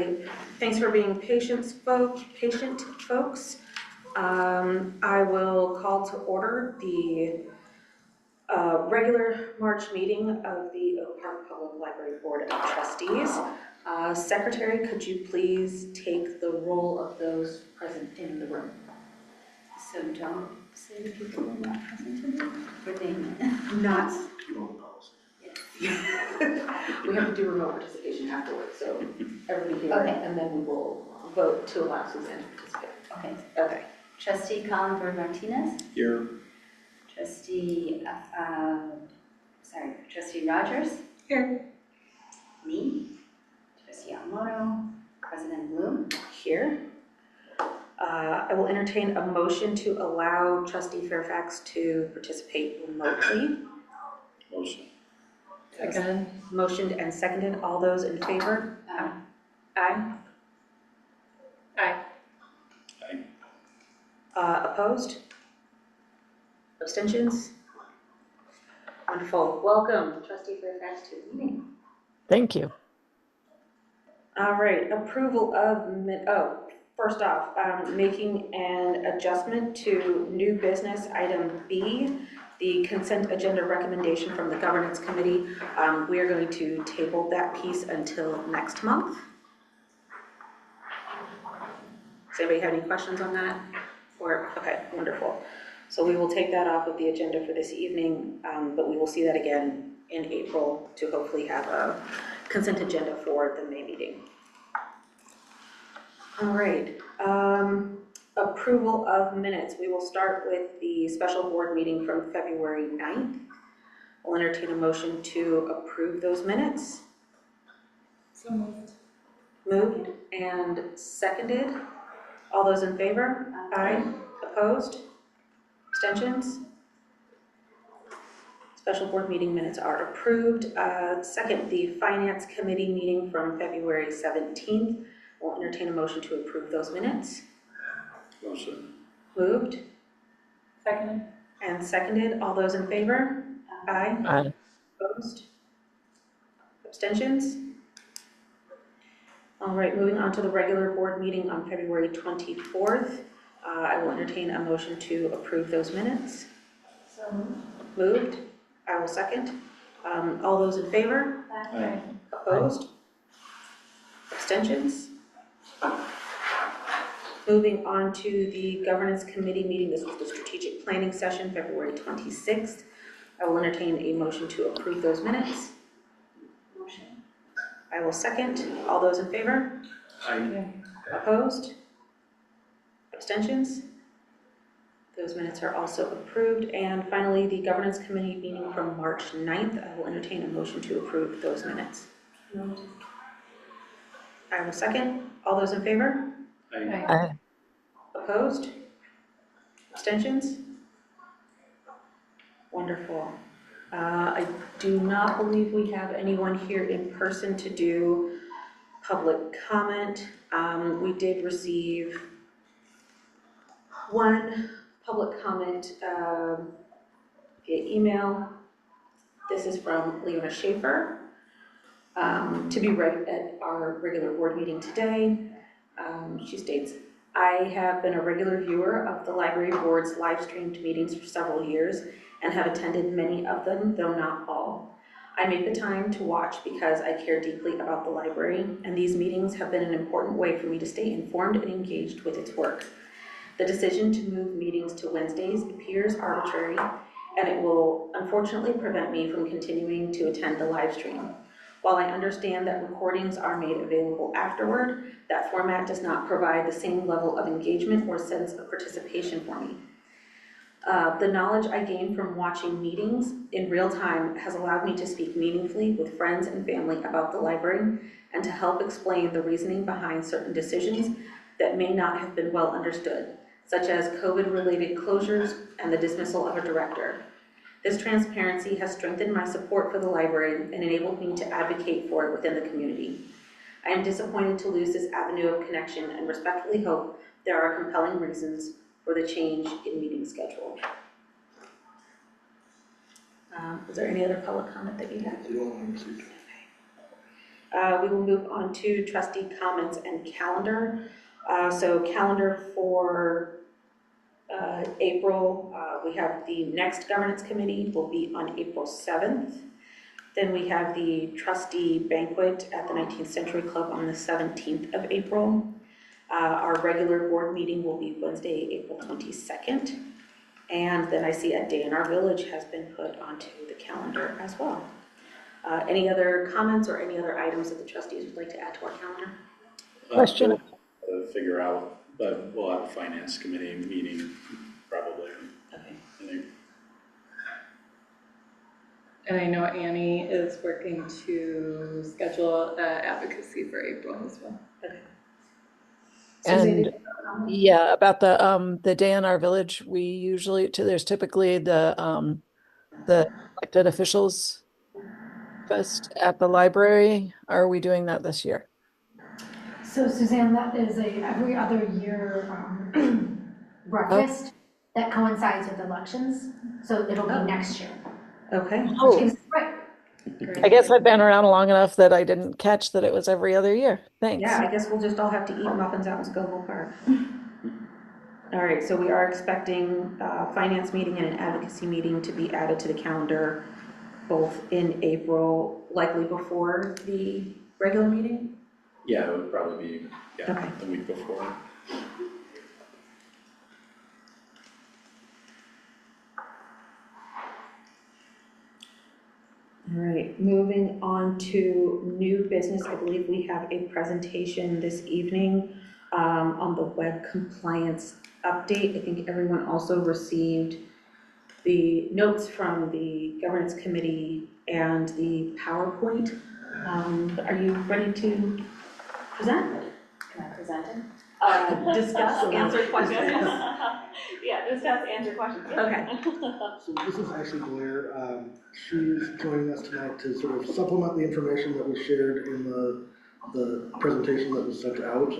right, thanks for being patient, folks. I will call to order the regular March meeting of the Oak Park Public Library Board of Trustees. Secretary, could you please take the roll of those present in the room? So don't say the people who are not present in the room, or name it. Not. Yes. We have to do remote participation afterwards, so everybody here, Okay. and then we will vote to allow Suzanne to participate. Okay. Okay. Trustee Colin Martinez. Here. Trustee, Trustee Rogers. Here. Me. Trustee Yamamoto. President Bloom. Here. I will entertain a motion to allow Trustee Fairfax to participate remotely. Motion. Second. Motioned and seconded. All those in favor? Aye. Aye. Opposed? Abstentions? Wonderful. Welcome, Trustee Fairfax, to the meeting. Thank you. All right, approval of, first off, making an adjustment to new business item B, the consent agenda recommendation from the governance committee. We are going to table that piece until next month. Does anybody have any questions on that? Okay, wonderful. So we will take that off of the agenda for this evening, but we will see that again in April to hopefully have a consent agenda for the May meeting. All right, approval of minutes. We will start with the special board meeting from February 9th. I'll entertain a motion to approve those minutes. So moved. Moved and seconded. All those in favor? Aye. Opposed? Abstentions? Special board meeting minutes are approved. Second, the finance committee meeting from February 17th. We'll entertain a motion to approve those minutes. Motion. Moved. Seconded. And seconded. All those in favor? Aye. Aye. Opposed? Abstentions? All right, moving on to the regular board meeting on February 24th. I will entertain a motion to approve those minutes. So moved. Moved. I will second. All those in favor? Aye. Opposed? Abstentions? Moving on to the governance committee meeting. This was the strategic planning session, February 26th. I will entertain a motion to approve those minutes. Motion. I will second. All those in favor? Aye. Opposed? Abstentions? Those minutes are also approved. And finally, the governance committee meeting from March 9th. I will entertain a motion to approve those minutes. Moved. I will second. All those in favor? Aye. Aye. Opposed? Abstentions? Wonderful. I do not believe we have anyone here in person to do public comment. We did receive one public comment via email. This is from Leona Schaefer, to be read at our regular board meeting today. She states, I have been a regular viewer of the library board's live streamed meetings for several years and have attended many of them, though not all. I make the time to watch because I care deeply about the library, and these meetings have been an important way for me to stay informed and engaged with its work. The decision to move meetings to Wednesdays appears arbitrary, and it will unfortunately prevent me from continuing to attend the live stream. While I understand that recordings are made available afterward, that format does not provide the same level of engagement or sense of participation for me. The knowledge I gain from watching meetings in real time has allowed me to speak meaningfully with friends and family about the library and to help explain the reasoning behind certain decisions that may not have been well understood, such as COVID-related closures and the dismissal of a director. This transparency has strengthened my support for the library and enabled me to advocate for it within the community. I am disappointed to lose this avenue of connection and respectfully hope there are compelling reasons for the change in meeting schedule. Is there any other public comment that you have? You don't want to receive. We will move on to trustee comments and calendar. So calendar for April, we have the next governance committee will be on April 7th. Then we have the trustee banquet at the 19th Century Club on the 17th of April. Our regular board meeting will be Wednesday, April 22nd. And then I see a day in our village has been put onto the calendar as well. Any other comments or any other items that the trustees would like to add to our calendar? Question. Figure out, but we'll have a finance committee meeting probably, Okay. I think. And I know Annie is working to schedule advocacy for April as well. Okay. And yeah, about the day in our village, we usually there's typically the elected officials fest at the library. Are we doing that this year? So Suzanne, that is a every other year breakfast that coincides with elections, so it'll be next year. Okay. Oh, Which is great. I guess I've been around long enough that I didn't catch that it was every other year. Thanks. Yeah, I guess we'll just all have to eat muffins out in Scoville Park. All right, so we are expecting a finance meeting and an advocacy meeting to be added to the calendar, both in April, likely before the regular meeting? Yeah, it would probably be, Okay. the week before. All right, moving on to new business, I believe we have a presentation this evening on the web compliance update. I think everyone also received the notes from the governance committee and the PowerPoint. Are you ready to present? Can I present it? Discuss, answer questions. Yeah, discuss, answer questions. Okay. So this is Ashley Blair. She's joining us tonight to sort of supplement the information that was shared in the presentation that was sent out.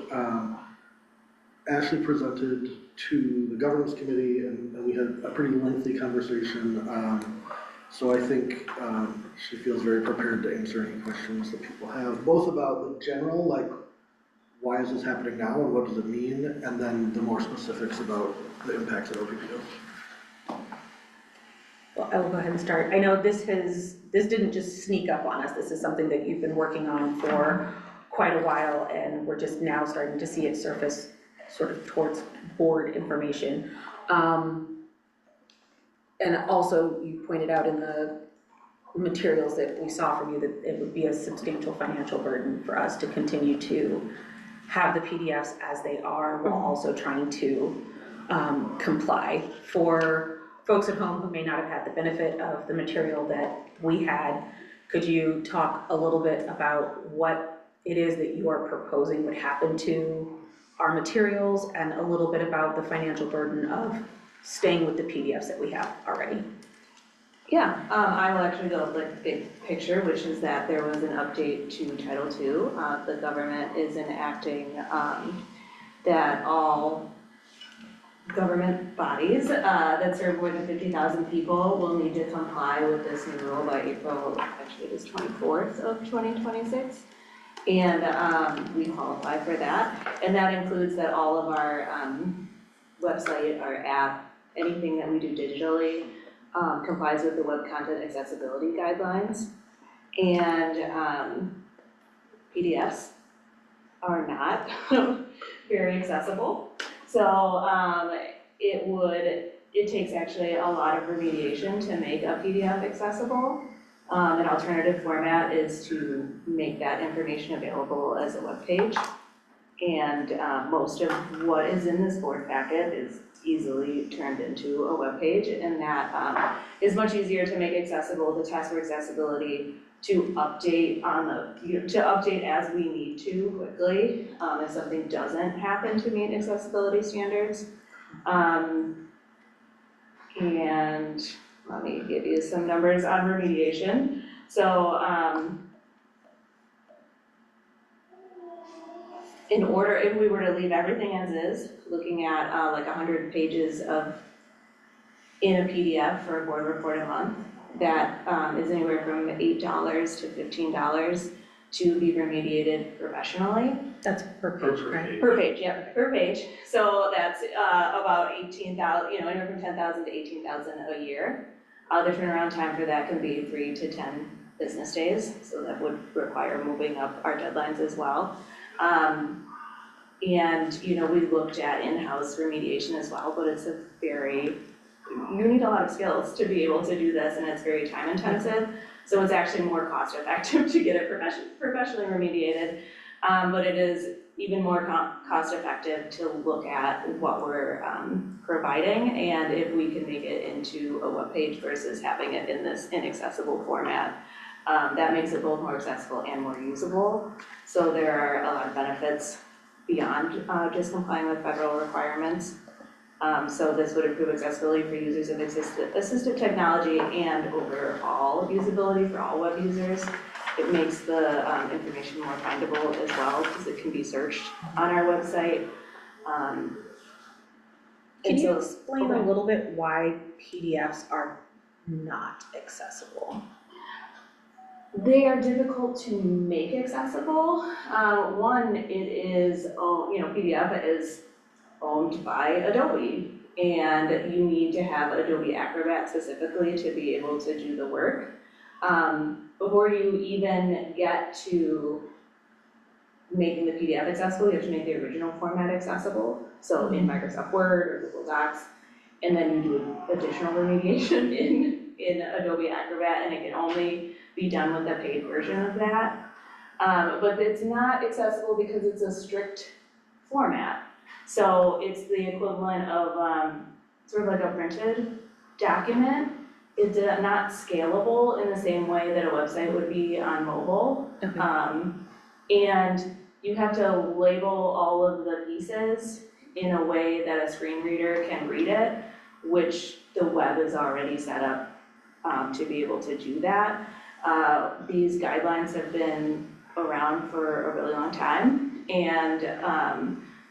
Ashley presented to the governance committee and we had a pretty lengthy conversation. So I think she feels very prepared to answer any questions that people have, both about the general, like why is this happening now and what does it mean, and then the more specifics about the impacts of OPPO. Well, I will go ahead and start. I know this didn't just sneak up on us. This is something that you've been working on for quite a while, and we're just now starting to see it surface sort of towards board information. And also, you pointed out in the materials that we saw from you that it would be a substantial financial burden for us to continue to have the PDFs as they are while also trying to comply. For folks at home who may not have had the benefit of the material that we had, could you talk a little bit about what it is that you are proposing would happen to our materials and a little bit about the financial burden of staying with the PDFs that we have already? Yeah, I will actually go with the big picture, which is that there was an update to Title II. The government is enacting that all government bodies that serve more than 50,000 people will need to comply with this new rule by April, actually it is 24th of 2026. And we qualify for that. And that includes that all of our website, our app, anything that we do digitally complies with the Web Content Accessibility Guidelines. And PDFs are not very accessible. So it takes actually a lot of remediation to make a PDF accessible. An alternative format is to make that information available as a web page. And most of what is in this board packet is easily turned into a web page, and that is much easier to make accessible. The test for accessibility to update to update as we need to quickly if something doesn't happen to meet accessibility standards. And let me give you some numbers on remediation. So in order, if we were to leave everything as is, looking at like 100 pages in a PDF for a board report a month, that is anywhere from $8 to $15 to be remediated professionally. That's per page, right? Per page, yeah, per page. So that's about 18,000, anywhere from 10,000 to 18,000 a year. The turnaround time for that can be 3 to 10 business days, so that would require moving up our deadlines as well. And, we looked at in-house remediation as well, but it's you need a lot of skills to be able to do this, and it's very time intensive. So it's actually more cost effective to get it professionally remediated. But it is even more cost effective to look at what we're providing, and if we can make it into a web page versus having it in this inaccessible format. That makes it both more accessible and more usable. So there are a lot of benefits beyond just complying with federal requirements. So this would improve accessibility for users of assistive technology and overall usability for all web users. It makes the information more findable as well because it can be searched on our website. Can you so- explain a little bit why PDFs are not accessible? They are difficult to make accessible. One, it is, PDF is owned by Adobe, and you need to have Adobe Acrobat specifically to be able to do the work. Before you even get to making the PDF accessible, you have to make the original format accessible. So in Microsoft Word or Google Docs, and then you do additional remediation in Adobe Acrobat, and it can only be done with a paid version of that. But it's not accessible because it's a strict format. So it's the equivalent of sort of like a printed document. It's not scalable in the same way that a website would be on mobile. Okay. And you have to label all of the pieces in a way that a screen reader can read it, which the web is already set up to be able to do that. These guidelines have been around for a really long time, and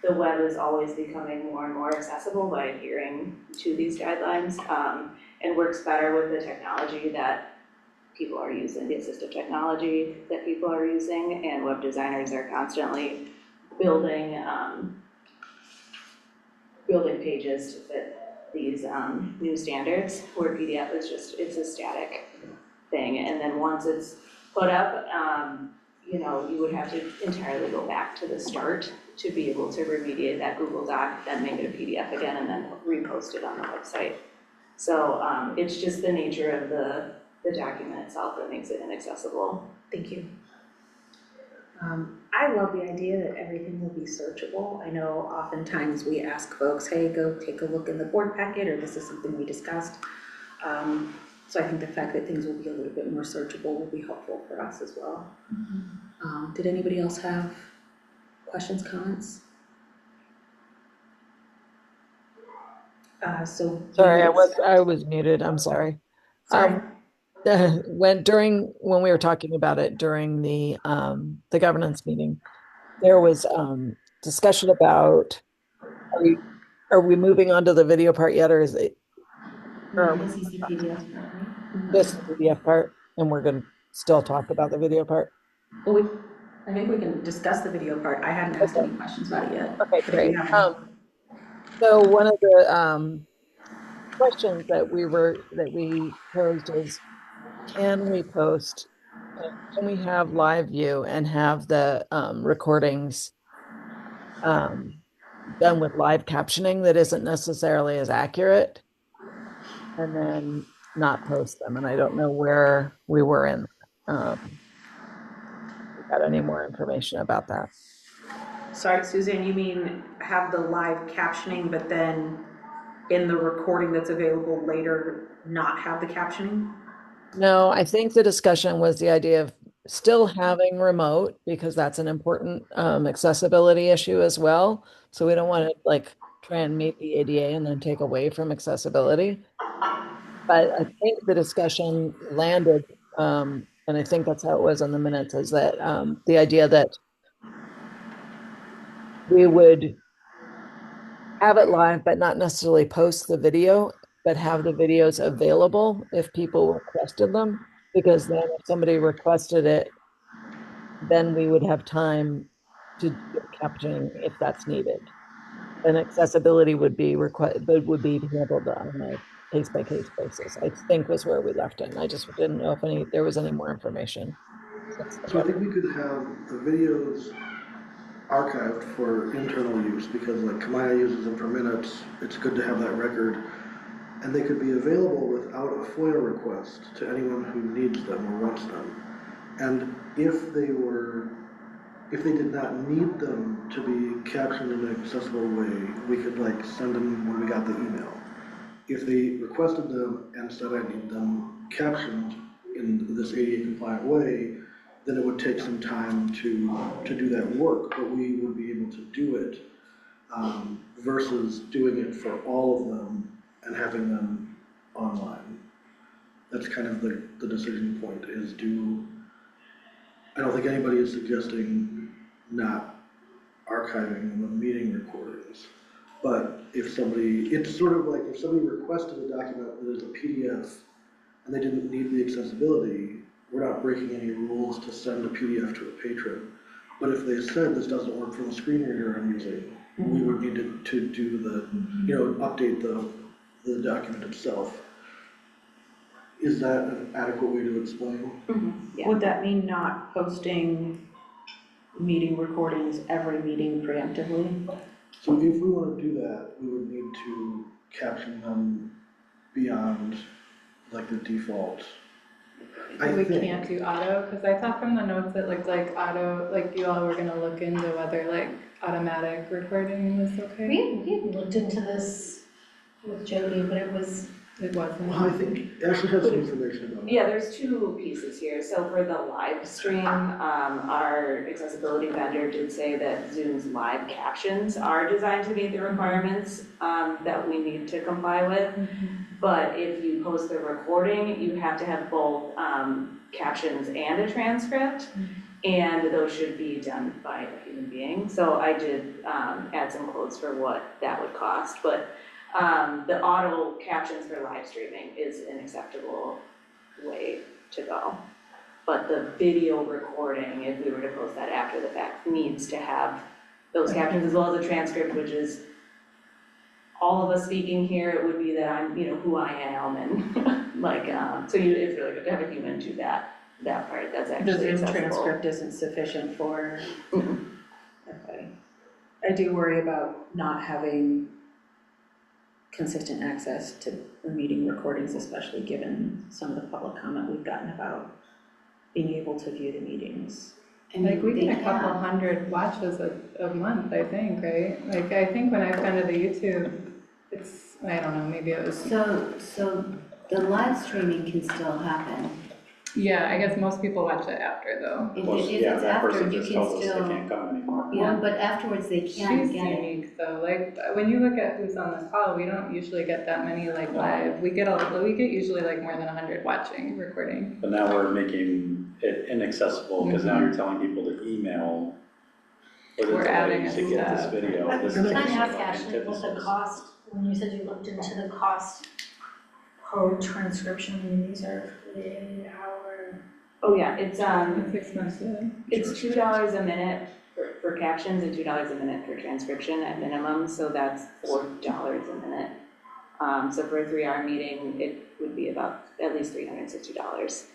the web is always becoming more and more accessible by adhering to these guidelines, and works better with the technology that people are using, the assistive technology that people are using, and web designers are constantly building pages to fit these new standards, where PDF is it's a static thing, and then once it's put up, you would have to entirely go back to the start to be able to remediate that Google Doc, then make it a PDF again, and then repost it on the website. So it's just the nature of the document itself that makes it inaccessible. Thank you. I love the idea that everything will be searchable. I know oftentimes we ask folks, hey, go take a look in the board packet, or this is something we discussed. So I think the fact that things will be a little bit more searchable will be helpful for us as well. Did anybody else have questions, comments? Sorry, I was muted. I'm sorry. Sorry. When we were talking about it during the governance meeting, there was discussion about are we moving on to the video part yet, or is it This is the PDF, right? just the PDF part, and we're going to still talk about the video part? Well, I think we can discuss the video part. I hadn't asked any questions about it yet. Okay, But if great. you have So one of the questions that we posed is, can we have live view and have the recordings done with live captioning that isn't necessarily as accurate, and then not post them? And I don't know where we were in. We got any more information about that? Sorry, Suzanne, you mean have the live captioning, but then in the recording that's available later, not have the captioning? No, I think the discussion was the idea of still having remote, because that's an important accessibility issue as well. So we don't want to like try and meet the ADA and then take away from accessibility. But I think the discussion landed, and I think that's how it was in the minutes, is that the idea that we would have it live, but not necessarily post the video, but have the videos available if people requested them. Because then if somebody requested it then we would have time to do captioning if that's needed. And accessibility would be but would be handled on a case-by-case basis, I think was where we left it. And I just didn't know if there was any more information. So I think we could have the videos archived for internal use, because like Kamaya uses them for minutes, it's good to have that record. And they could be available without a FOIA request to anyone who needs them or wants them. And if they did not need them to be captioned in an accessible way, we could like send them when we got the email. If they requested them and said I need them captioned in this ADA compliant way, then it would take some time to do that work, but we would be able to do it versus doing it for all of them and having them online. That's kind of the decision point is I don't think anybody is suggesting not archiving the meeting recordings. But if it's sort of like if somebody requested a document that is a PDF and they didn't need the accessibility, we're not breaking any rules to send a PDF to a patron. But if they said this doesn't work from the screen reader I'm using, we would need to do update the document itself. Is that an adequate way to explain? Yeah. Would that mean not posting meeting recordings every meeting preemptively? So if we want to do that, we would need to caption them beyond like the default. We can't do auto, because I thought from the notes it looked like auto, like you all were gonna look into whether like automatic recording was okay. We looked into this with Jody, but it wasn't. Well, I think Ashley has some information about it. Yeah, there's two pieces here. So for the live stream, our accessibility vendor did say that Zoom's live captions are designed to meet the requirements that we need to comply with. But if you post the recording, you have to have both captions and a transcript, and those should be done by a human being. So I did add some quotes for what that would cost, but the auto captions for live streaming is an acceptable way to go. But the video recording, if we were to post that after the fact, needs to have those captions as well as a transcript, which is all of us speaking here. It would be that I'm, who I am, and like, so it's really good to have a human do that part. That's actually The Zoom accessible. transcript isn't sufficient for. Okay. I do worry about not having consistent access to the meeting recordings, especially given some of the public comment we've gotten about being able to view the meetings. Like we get a couple hundred watches a month, I think, right? Like I think when I've gone to the YouTube, it's, I don't know, maybe it was. So the live streaming can still happen. Yeah, I guess most people watch it after though. If Yeah, it's that after, person you just can tells us they still, can't come anymore. well, but afterwards they can She's get it. unique though. Like when you look at who's on this call, we don't usually get that many like live. We get usually like more than 100 watching recording. But now we're making it inaccessible, because now you're telling people to email for the We're adding delays to a get this step. video. This Can is I just ask like Ashley what the antithesis. cost, when you said you looked into the cost per transcription, I mean, these are 48-hour. Oh yeah, it's It's expensive. It's $2 a minute for captions and $2 a minute for transcription at minimum, so that's $4 a minute. So for a 3-hour meeting, it would be about at least $360.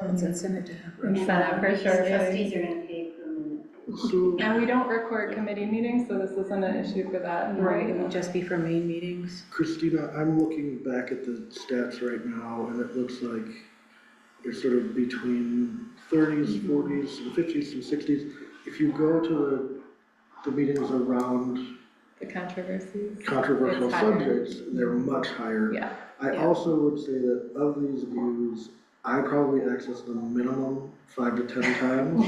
It's incentive to have. Incentive for sure. Trustees are gonna pay per minute. So, And we don't record committee meetings, so this isn't an issue for that. Right, it would just be for main meetings. Christina, I'm looking back at the stats right now, and it looks like they're sort of between 30s, 40s, some 50s, some 60s. If you go to the meetings around The controversies. controversial It's higher. subjects, they're much higher. Yeah. I Yeah. also would say that of these views, I probably access them minimum 5 to 10 times.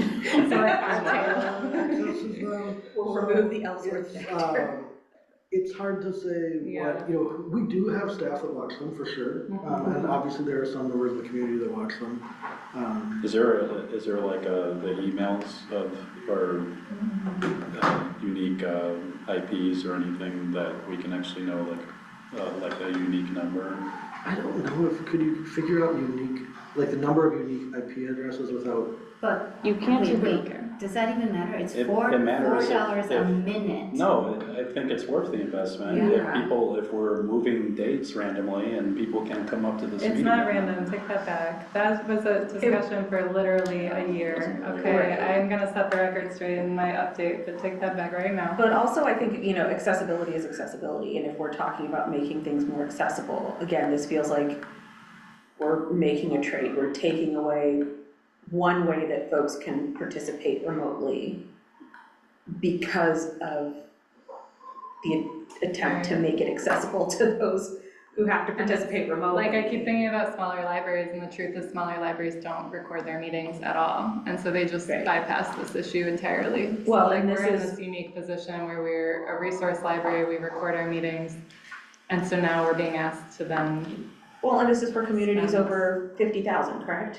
So like Accesses them. We'll remove the Ellsworth It's, factor. It's hard to say Yeah. what, we do have staff that watch them for sure. And obviously there are some members of the community that watch them. Is there like the emails or unique IPs or anything that we can actually know like a unique number? I don't know could you figure out unique, like the number of unique IP addresses without But You can't do wait, does that even matter? It's It $4 matters a if- minute. No, I think it's worth the investment. If we're moving dates randomly and people can come up to this meeting. It's not random, take that back. That was a discussion for literally a year, okay? I'm gonna set the record straight in my update, but take that back right now. But also, I think, accessibility is accessibility, and if we're talking about making things more accessible, again, this feels like we're making a trade, we're taking away one way that folks can participate remotely because of the attempt to make it accessible to those who have to participate remotely. Like, I keep thinking about smaller libraries, and the truth is smaller libraries don't record their meetings at all, and so they just bypass this issue entirely. Well, So, and we're in this this unique position where we're a resource library, we record our meetings, and so now we're being asked to then. Well, and this is for communities over 50,000, correct?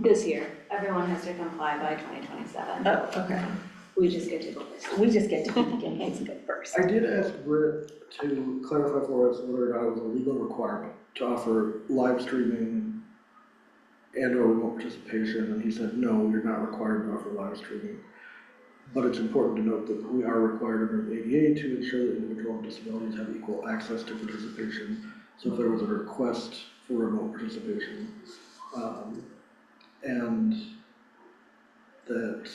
This year, everyone has to comply by 2027. Oh, okay. We just get to go first. We just get to begin things good first. I did ask Britt to clarify for us whether or not it was a legal requirement to offer live streaming and or remote participation, and he said, no, you're not required to offer live streaming. But it's important to note that we are required under the ADA to ensure that individuals with disabilities have equal access to participation. So if there was a request for remote participation, and that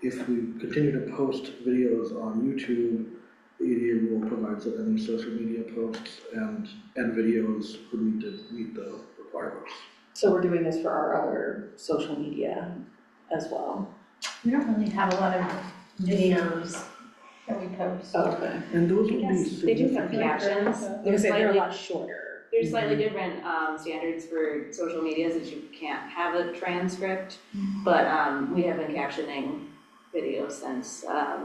if we continue to post videos on YouTube, the ADA rule provides that any social media posts and videos would need to meet the requirements. So we're doing this for our other social media as well. We don't really have a lot of videos that we post. Okay. And those would be They do have significant. captions. They're a lot shorter. There's slightly different standards for social medias that you can't have a transcript, but we have been captioning videos since, like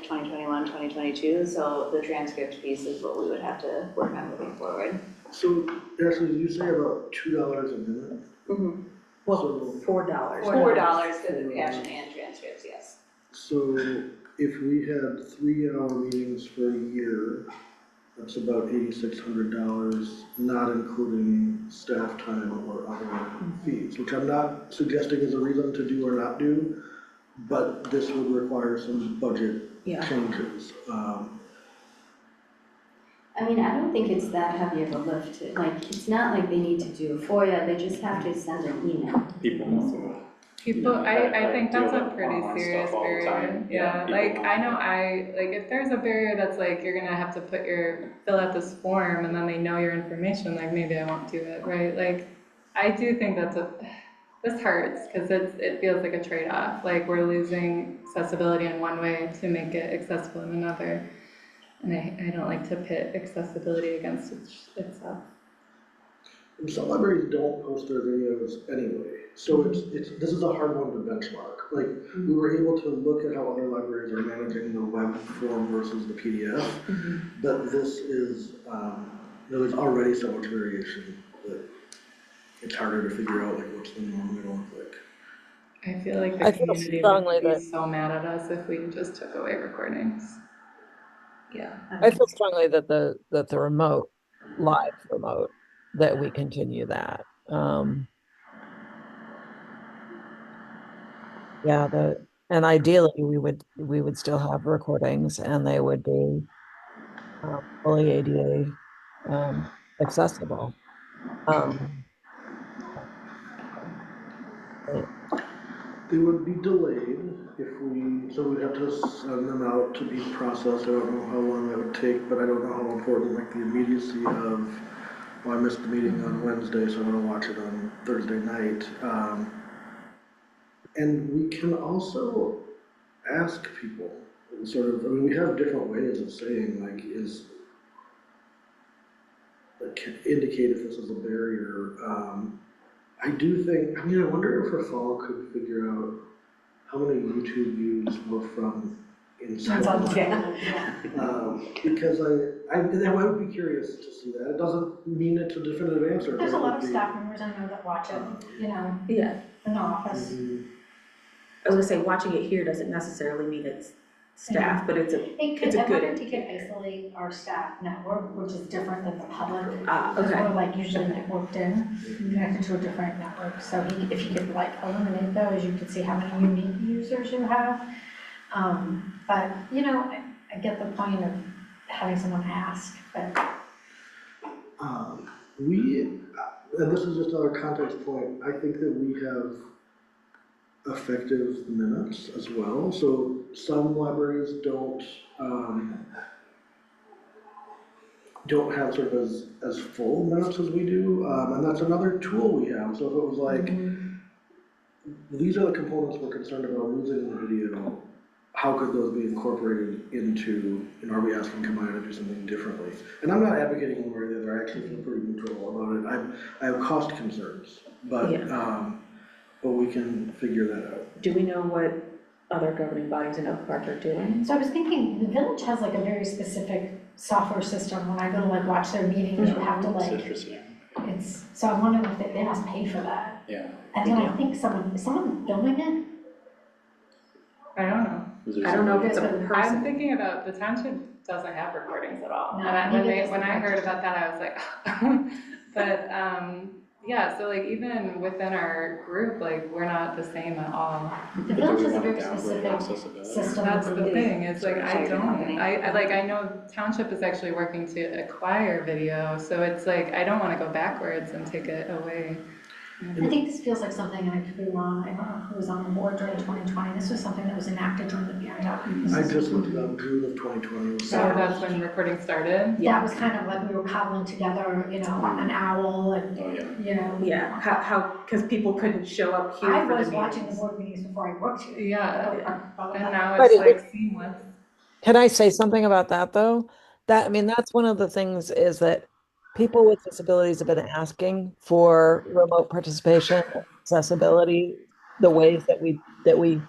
2021, 2022, so the transcript piece is what we would have to work on moving forward. So, Ashley, did you say about $2 a minute? Mm-hmm. Well, So, $4. $4 for the caption and transcripts, yes. so if we had 3-hour meetings for a year, that's about $8,600, not including staff time or other fees, which I'm not suggesting is a reason to do or not do, but this would require some budget changes. I mean, I don't think it's that heavy of a lift. Like, it's not like they need to do a FOIA, they just have to send an email. People, I think deal that's a with pretty online serious stuff all the barrier. time. Yeah, people like, want- I know if there's a barrier that's like, you're gonna have to fill out this form, and then they know your information, like, maybe I won't do it, right? Like, I do think this hurts, because it feels like a trade-off, like, we're losing accessibility in one way to make it accessible in another. And I don't like to pit accessibility against itself. And some libraries don't post their videos anyway, so this is a hard one to benchmark. Like, we were able to look at how other libraries are managing the web form versus the PDF, but this is, there's already so much variation that it's harder to figure out like what's the norm gonna look like. I feel like the I feel community strongly would be that- so mad at us if we just took away recordings. Yeah. I feel strongly that the live remote, that we continue that. Yeah, and ideally we would still have recordings, and they would be fully ADA accessible. They would be delayed so we'd have to send them out to be processed. I don't know how long that would take, but I don't know how important like the immediacy of, well, I missed the meeting on Wednesday, so I'm gonna watch it on Thursday night. And we can also ask people, sort of, I mean, we have different ways of saying like, that can indicate if this is a barrier. I do think, I mean, I wonder if Rafal could figure out how many YouTube views were from inside. Because I would be curious to see that. It doesn't mean it's a definitive answer. There's a but it lot would of be- staff members in there that watch it, Yeah. in the office. Mhm. I was gonna say, watching it here doesn't necessarily mean it's staff, but it's a good I wonder if indicator. you could isolate our staff network, which is different than the public. Ah, Because okay. we're like usually networked in, connected to a different network. So if you could like eliminate those, you could see how many unique users you have. But, you know, I get the point of having someone ask, but. And this is just another context point, I think that we have effective minutes as well. So some libraries don't have sort of as full minutes as we do, and that's another tool we have. So if it was like, these are the components we're concerned about losing in the video, how could those be incorporated into, and are we asking Kamaya to do something differently? And I'm not advocating one way or the other, I actually feel pretty neutral about it. I have cost concerns, but we can figure that out. Do we know what other governing bodies in Oak Park are doing? So I was thinking, the village has like a very specific software system. When I go to like watch their meetings, you have to It's like, interesting. so I'm wondering if they must pay for that. Yeah. And then I think is someone filming it? I don't know. I don't know if it's a I'm person. thinking about, the township doesn't have recordings at all. No, And maybe it's when I the heard about that, I was like, but, yeah, so like even within our group, like we're not the same at all. The But do village we has a want to very downgrade specific accessibility? system. That's the thing, it's like, I Sorry, don't, I know township is actually working to acquire video, so it's like, I don't wanna go backwards and take it away. I think this feels like something, and I could be wrong, I don't know who was on the board during 2020, this was something that was enacted during the pandemic. I just looked it up, June of 2020. So that's when recording started? That was kind of like we were cobbling together, you know, an owl and, Oh, yeah. you know. Yeah, how, because people couldn't show up here I for the was watching the meetings. board meetings before I worked here. Yeah, and now But it's it- like seamless. Can I say something about that though? I mean, that's one of the things is that people with disabilities have been asking for remote participation, accessibility, the ways that we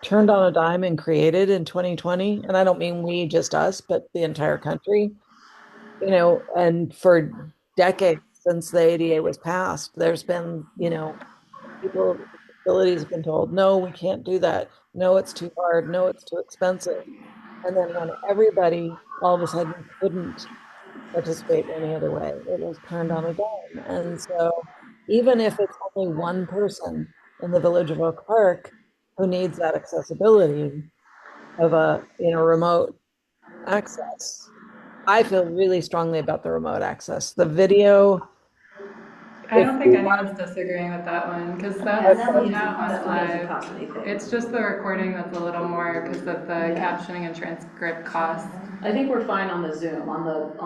turned on a dime and created in 2020. And I don't mean we, just us, but the entire country. And for decades since the ADA was passed, there's been, people with disabilities have been told, no, we can't do that. No, it's too hard. No, it's too expensive. And then when everybody all of a sudden couldn't participate any other way, it was turned on a dime. And so even if it's only one person in the village of Oak Park who needs that accessibility of remote access, I feel really strongly about the remote access. The video, I if don't think anyone's disagreeing with that one, because Yeah, that that one's doesn't live. cost anything. It's just the recording that's a little more because of the captioning and transcript costs. I think we're fine on the Zoom, on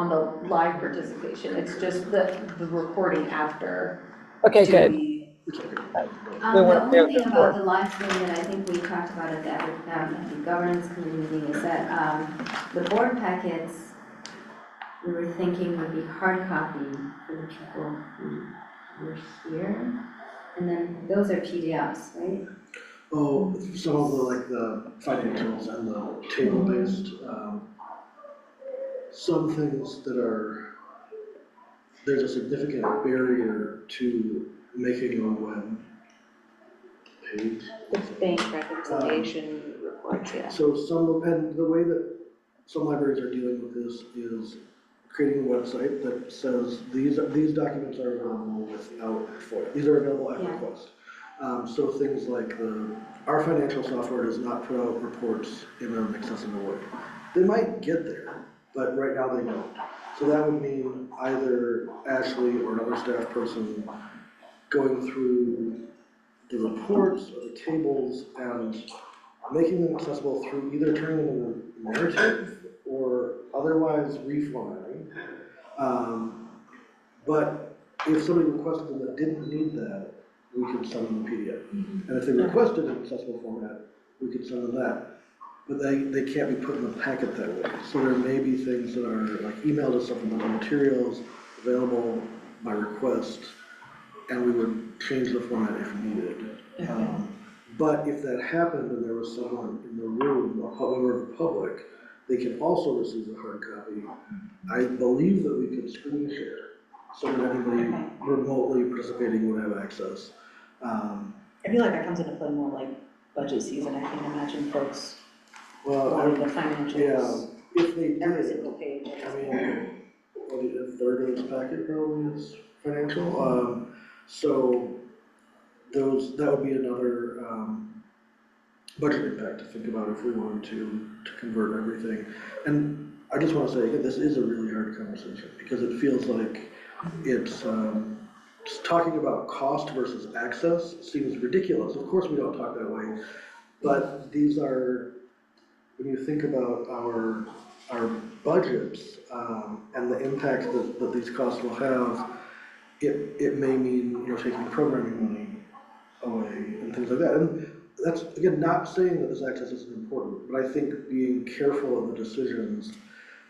the live participation, it's just the recording after. okay, Do good. we- We The weren't there only thing before. about the live stream that I think we talked about at the governance committee meeting is that the board packets, we were thinking would be hard copy for the people who were here. And then those are PDFs, right? Oh, some of the financials and the table-based, some things there's a significant barrier to making a web page. The bank reconciliation reports, yeah. So and the way that some libraries are dealing with this is creating a website that says these documents are available without FOIA. These are available at request. So things like our financial software does not put out reports in an accessible way. They might get there, but right now they don't. So that would mean either Ashley or another staff person going through the reports or the tables and making them accessible through either turning them into narrative or otherwise reformatting. But if somebody requested them that didn't need that, we could send them the PDF. And if they requested an accessible format, we could send them that. But they can't be put in the packet that way. So there may be things that are like emailed as supplemental materials available by request, and we would change the format if needed. But if that happened and there was someone in the room, a member of the public, they can also receive a hard copy. I believe that we could screen share so that anybody remotely participating would have access. I feel like that comes into play more like budget season, I can imagine folks Well, or the financials, yeah, if they every did, single page. I mean, well, the third of this packet probably is financial, so that would be another, budget impact to think about if we wanted to convert everything. And I just wanna say, again, this is a really hard conversation, because it feels like it's, just talking about cost versus access seems ridiculous. Of course, we don't talk that way, but these are, when you think about our budgets, and the impact that these costs will have, it may mean, taking programming money away and things like that. And that's, again, not saying that this access isn't important, but I think being careful of the decisions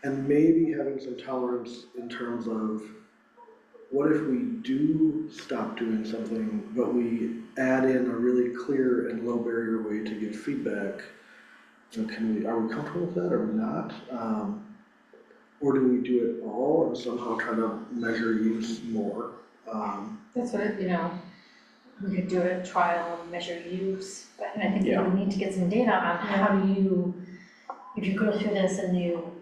and maybe having some tolerance in terms of what if we do stop doing something, but we add in a really clear and low barrier way to give feedback. Are we comfortable with that or not? Or do we do it all and somehow try to measure use more? That's what, we could do a trial and measure use, but I think we would need to get some data on how do you, if you go through this and you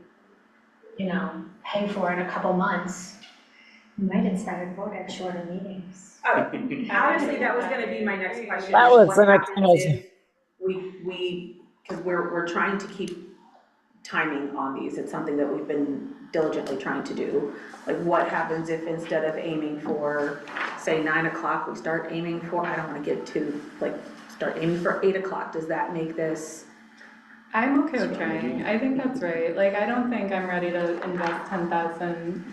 pay for it a couple months, you might instead vote at shorter meetings. Honestly, that was gonna be my next question. That is was what the next happens question. if because we're trying to keep timing on these. It's something that we've been diligently trying to do. Like, what happens if instead of aiming for, say, 9 o'clock, we start aiming for, I don't wanna get too, start aiming for 8 o'clock? Does that make this? I'm okay with trying. I think that's right. Like, I don't think I'm ready to invest 10,000,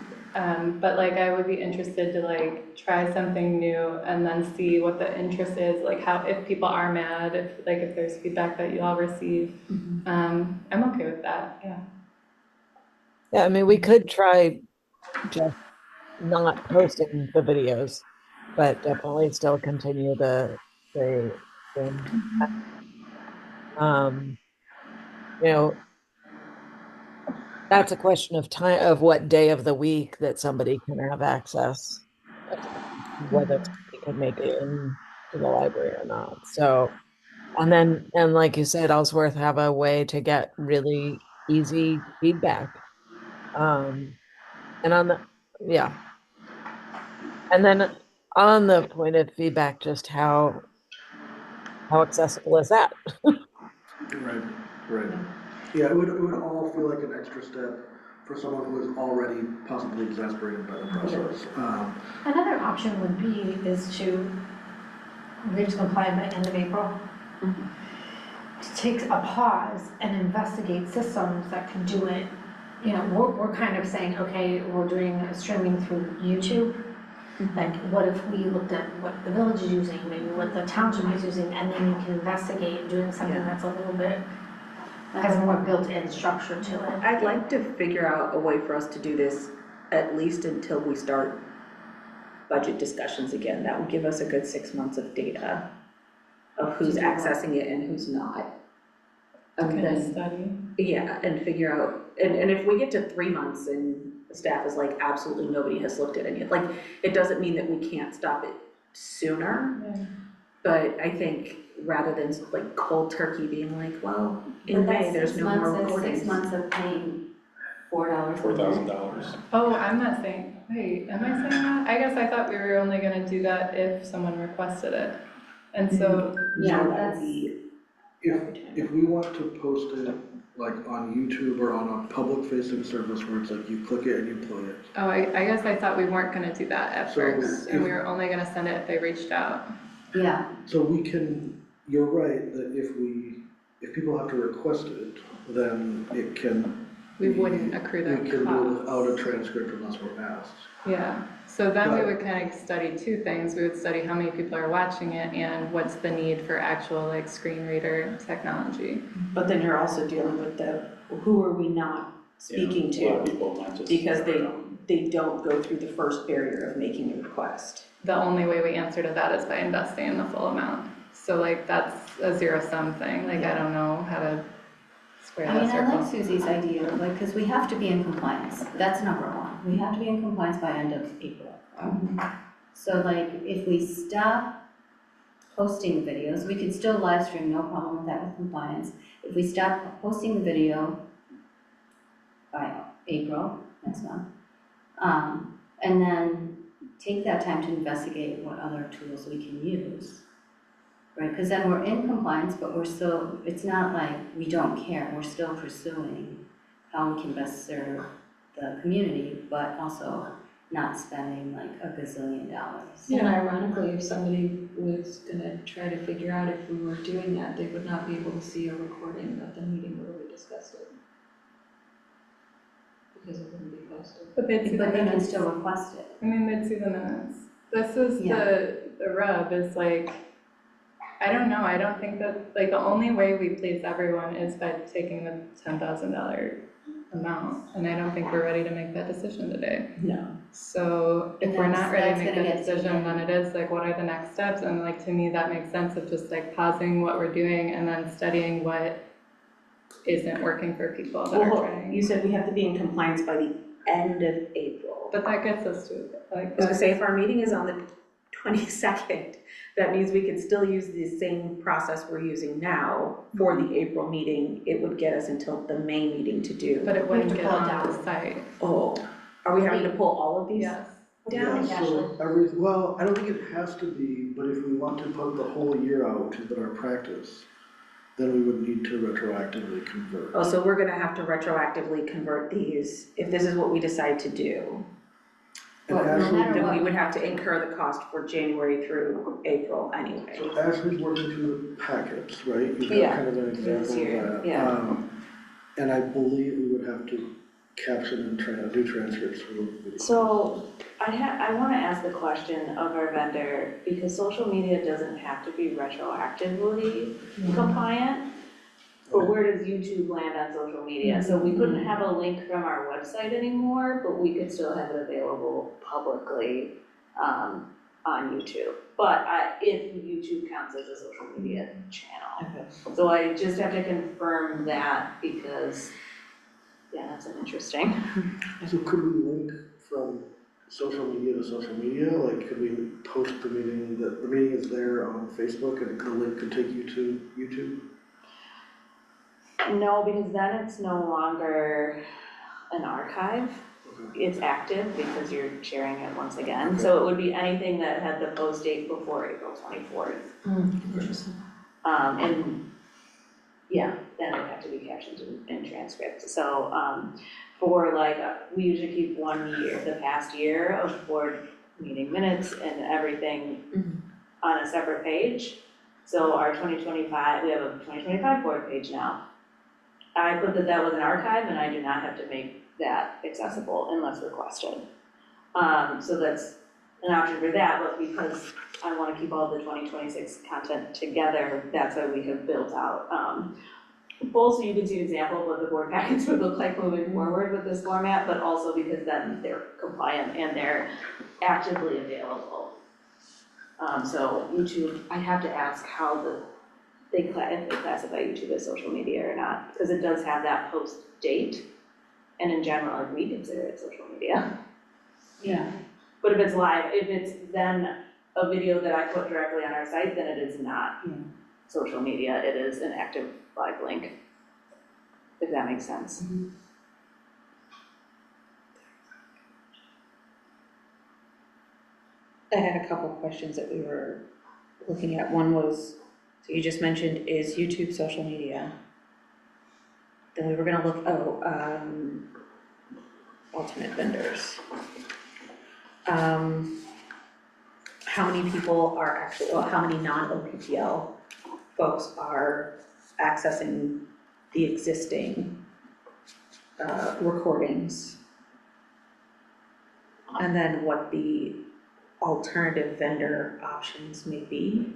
but like, I would be interested to like try something new and then see what the interest is. Like, if people are mad, if there's feedback that you all receive, I'm okay with that. Yeah. Yeah, I mean, we could try just not posting the videos, but definitely still continue the thing. Um, you know, that's a question of time, of what day of the week that somebody can have access, whether somebody can make it in to the library or not. So, and like you said, Ellsworth have a way to get really easy feedback. Um, and on the, yeah. And then on the point of feedback, just how accessible is that? Right, right. Yeah, it would all feel like an extra step for someone who is already possibly exasperated by the process. Another option would be is to reach compliant by end of April. To take a pause and investigate systems that can do it. We're kind of saying, okay, we're doing streaming through YouTube. Like, what if we looked at what the village is using, maybe what the township is using, and then you can investigate doing something that's a little bit, has more built-in structure to it. I'd like to figure out a way for us to do this at least until we start budget discussions again. That would give us a good 6 months of data of who's accessing it and who's not. And Kind of then, study. yeah, and figure out, and if we get to 3 months and the staff is like, absolutely nobody has looked at any, like, it doesn't mean that we can't stop it sooner. Yeah. But I think rather than like cold turkey being like, well, in May, there's no more recordings. 6 months of paying $4. $4,000. Oh, I'm not saying, wait, am I saying that? I guess I thought we were only gonna do that if someone requested it. And so, Yeah, that would that's, be If we want to post it like on YouTube or on a public facing service where it's like you click it and you play it. oh, I guess I thought we weren't gonna do that at So first, and we if- were only gonna send it if they reached out. yeah, So we can, you're right, that if people have to request it, then it can. We wouldn't accrue that We can do it without a cost. transcript unless we're asked. Yeah, so then we But- would kind of study two things. We would study how many people are watching it and what's the need for actual like screen reader technology. But then you're also dealing with who are we not speaking Yeah, a lot of to? people might just. Because they don't go through the first barrier of making a request. The only way we answer to that is by investing in the full amount. So like that's a zero sum thing, like I don't know how to square I that mean, I circle. like Susie's idea, like, because we have to be in compliance, that's number one. We have to be in compliance by end of April. So like, if we stop posting the videos. We can still live stream, no problem with that with compliance. If we stop posting the video by April, next month, and then take that time to investigate what other tools we can use, right? Because then we're in compliance, but we're still, it's not like we don't care, we're still pursuing how we can best serve the community, but also not spending like a gazillion dollars. And ironically, if somebody was gonna try to figure out if we were doing that, they would not be able to see a recording of the meeting where we discussed it. Because it wouldn't be posted. But they'd see the But they can minutes. still request it. I mean, they'd see the minutes. This is Yeah. the rub, is like, I don't know, I don't think that, like, the only way we please everyone is by taking the $10,000 amount, and I don't think we're ready to make that decision today. No. So if And we're not ready to that's make gonna that get decision, taken. then it is like, what are the next steps? And like, to me, that makes sense of just like pausing what we're doing and then studying what isn't working for people that are Well, trying. you said we have to be in compliance by the end of April. But that gets us to, like, I was gonna say, if our meeting is on the 22nd, that means we could still use the same process we're using now for the April meeting. It would get us until the May meeting to do. but it wouldn't to get pull it on down. the site. Oh, are we having to pull all of these? Yes. Yeah, so well, I don't think it has to be, but if we want to put the whole year out, which has been our practice, then we would need to retroactively convert. Oh, so we're gonna have to retroactively convert these if this is what we decide to do. And But no Ashley, matter Then what, we would have to incur the cost for January through April anyway. so Ashley's working through the packets, right? You've got Yeah, kind of an example year, of that. yeah. And I believe we would have to caption and do transcripts for the video. So I want to ask the question of our vendor, because social media doesn't have to be retroactively compliant. But where does YouTube land on social media? So we couldn't have a link from our website anymore, but we could still have it available publicly on YouTube. But if YouTube counts as a social media channel. So I just have to confirm that because, yeah, that's an interesting. So could we link from social media to social media? Like, could we post the meeting, the meeting is there on Facebook and the link could take you to YouTube? No, because then it's no longer an archive. It's active because you're sharing it once again. So it would be anything that had the post date before April 24th. Interesting. And yeah, then it would have to be captioned and transcript. So for like, we usually keep 1 year, the past year of board meeting minutes and everything on a separate page. So our 2025, we have a 2025 board page now. I put that was an archive and I do not have to make that accessible unless requested. So that's an option for that, but because I want to keep all the 2026 content together, that's why we have built out. Both so you can see an example of what the board packets would look like moving forward with this format, but also because then they're compliant and they're actively available. So YouTube, I have to ask how if they classify YouTube as social media or not, because it does have that post date. And in general, like, we consider it social media. Yeah. But if it's live, if it's then a video that I put directly on our site, then it is not social media, it is an active live link, if that makes sense. I had a couple questions that we were looking at. One was, so you just mentioned, is YouTube social media? Then we were gonna look, alternate vendors. How many people are actually, well, how many non-OPTL folks are accessing the existing recordings? And then what the alternative vendor options may be.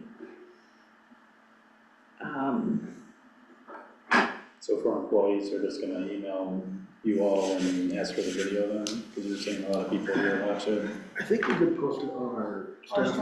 So for employees, they're just gonna email you all and ask for the video then? Because you're saying a lot of people will watch it. I think we could post it on our staff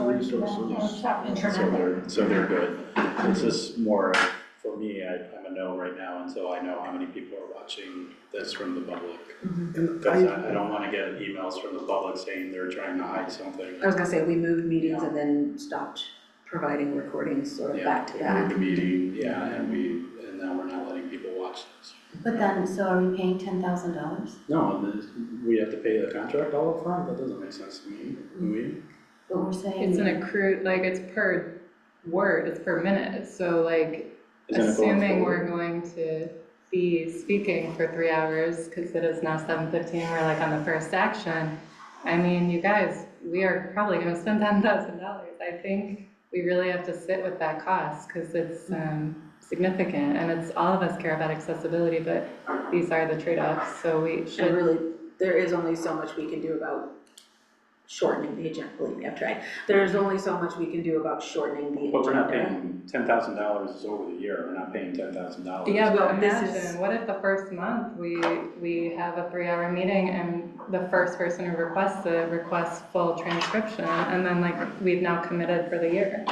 resources. So they're good. It's just more, for me, I'm a no right now until I know how many people are watching this from the public. And Because I don't wanna get emails from the public saying they're trying to hide something. I was gonna say, we moved meetings and then stopped providing recordings sort of Yeah, back to we're back. the meeting, yeah, and now we're not letting people watch this. But then, so are we paying $10,000? No, we have to pay the contract all up front. That doesn't make sense to me. Do we? But we're saying. It's an accrued, like, it's per word, it's per minute, so like, Isn't it going assuming forward? we're going to be speaking for 3 hours, because it is now 7:15, we're like on the first action. I mean, you guys, we are probably gonna spend $10,000. I think we really have to sit with that cost, because it's significant, and it's, all of us care about accessibility, but these are the trade-offs, so we And should. really, there is only so much we can do about shortening the agenda, believe me, I've tried. There's only so much we can do about shortening the agenda. But we're not paying $10,000 over the year. We're not paying $10,000. Yeah, but Well, this imagine, is- what if the first month we have a 3-hour meeting and the first person who requests it requests full transcription, and then like we've now committed for the year?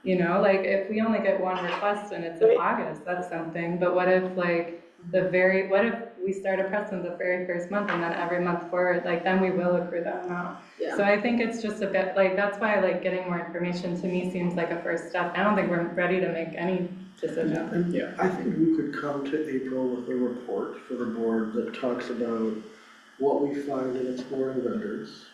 You know, like if we only get one request and it's in August, that's something, but what if like what if we start a precedent the very first month and then every month forward, like then we will accrue that amount. Yeah. So I think it's just a bit, like, that's why like getting more information to me seems like a first step. I don't think we're ready to make any decision. And Yeah. I think we could come to April with a report for the board that talks about what we find in exploring vendors.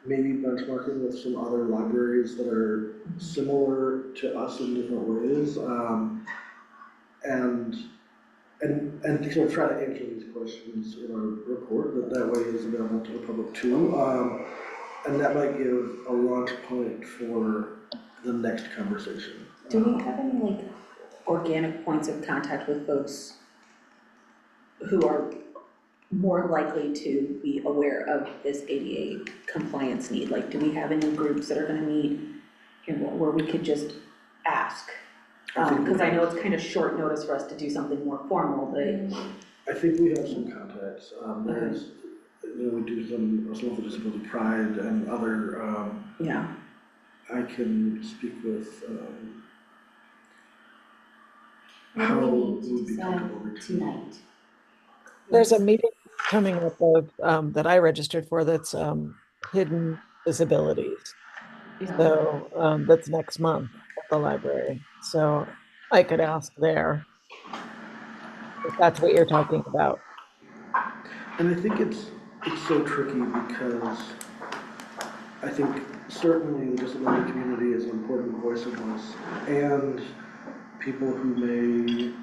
Maybe benchmarking with some other libraries that are similar to us in different ways. And sort of try to answer these questions in our report, that way is available to the public too. And that might give a launch point for the next conversation. Do we have any like organic points of contact with folks who are more likely to be aware of this ADA compliance need? Like, do we have any groups that are gonna meet, you know, where we could just ask? Because I know it's kind of short notice for us to do something more formal, but. I think we have some contacts. There's, you know, we do some with disability pride and other, Yeah. I can speak with, What how do we we need would to be decide comfortable reaching. tonight? There's a meeting coming up of, that I registered for that's hidden disabilities. So that's next month at the library. So I could ask there if that's what you're talking about. And I think it's so tricky because I think certainly the disability community is an important voice in this, and people who may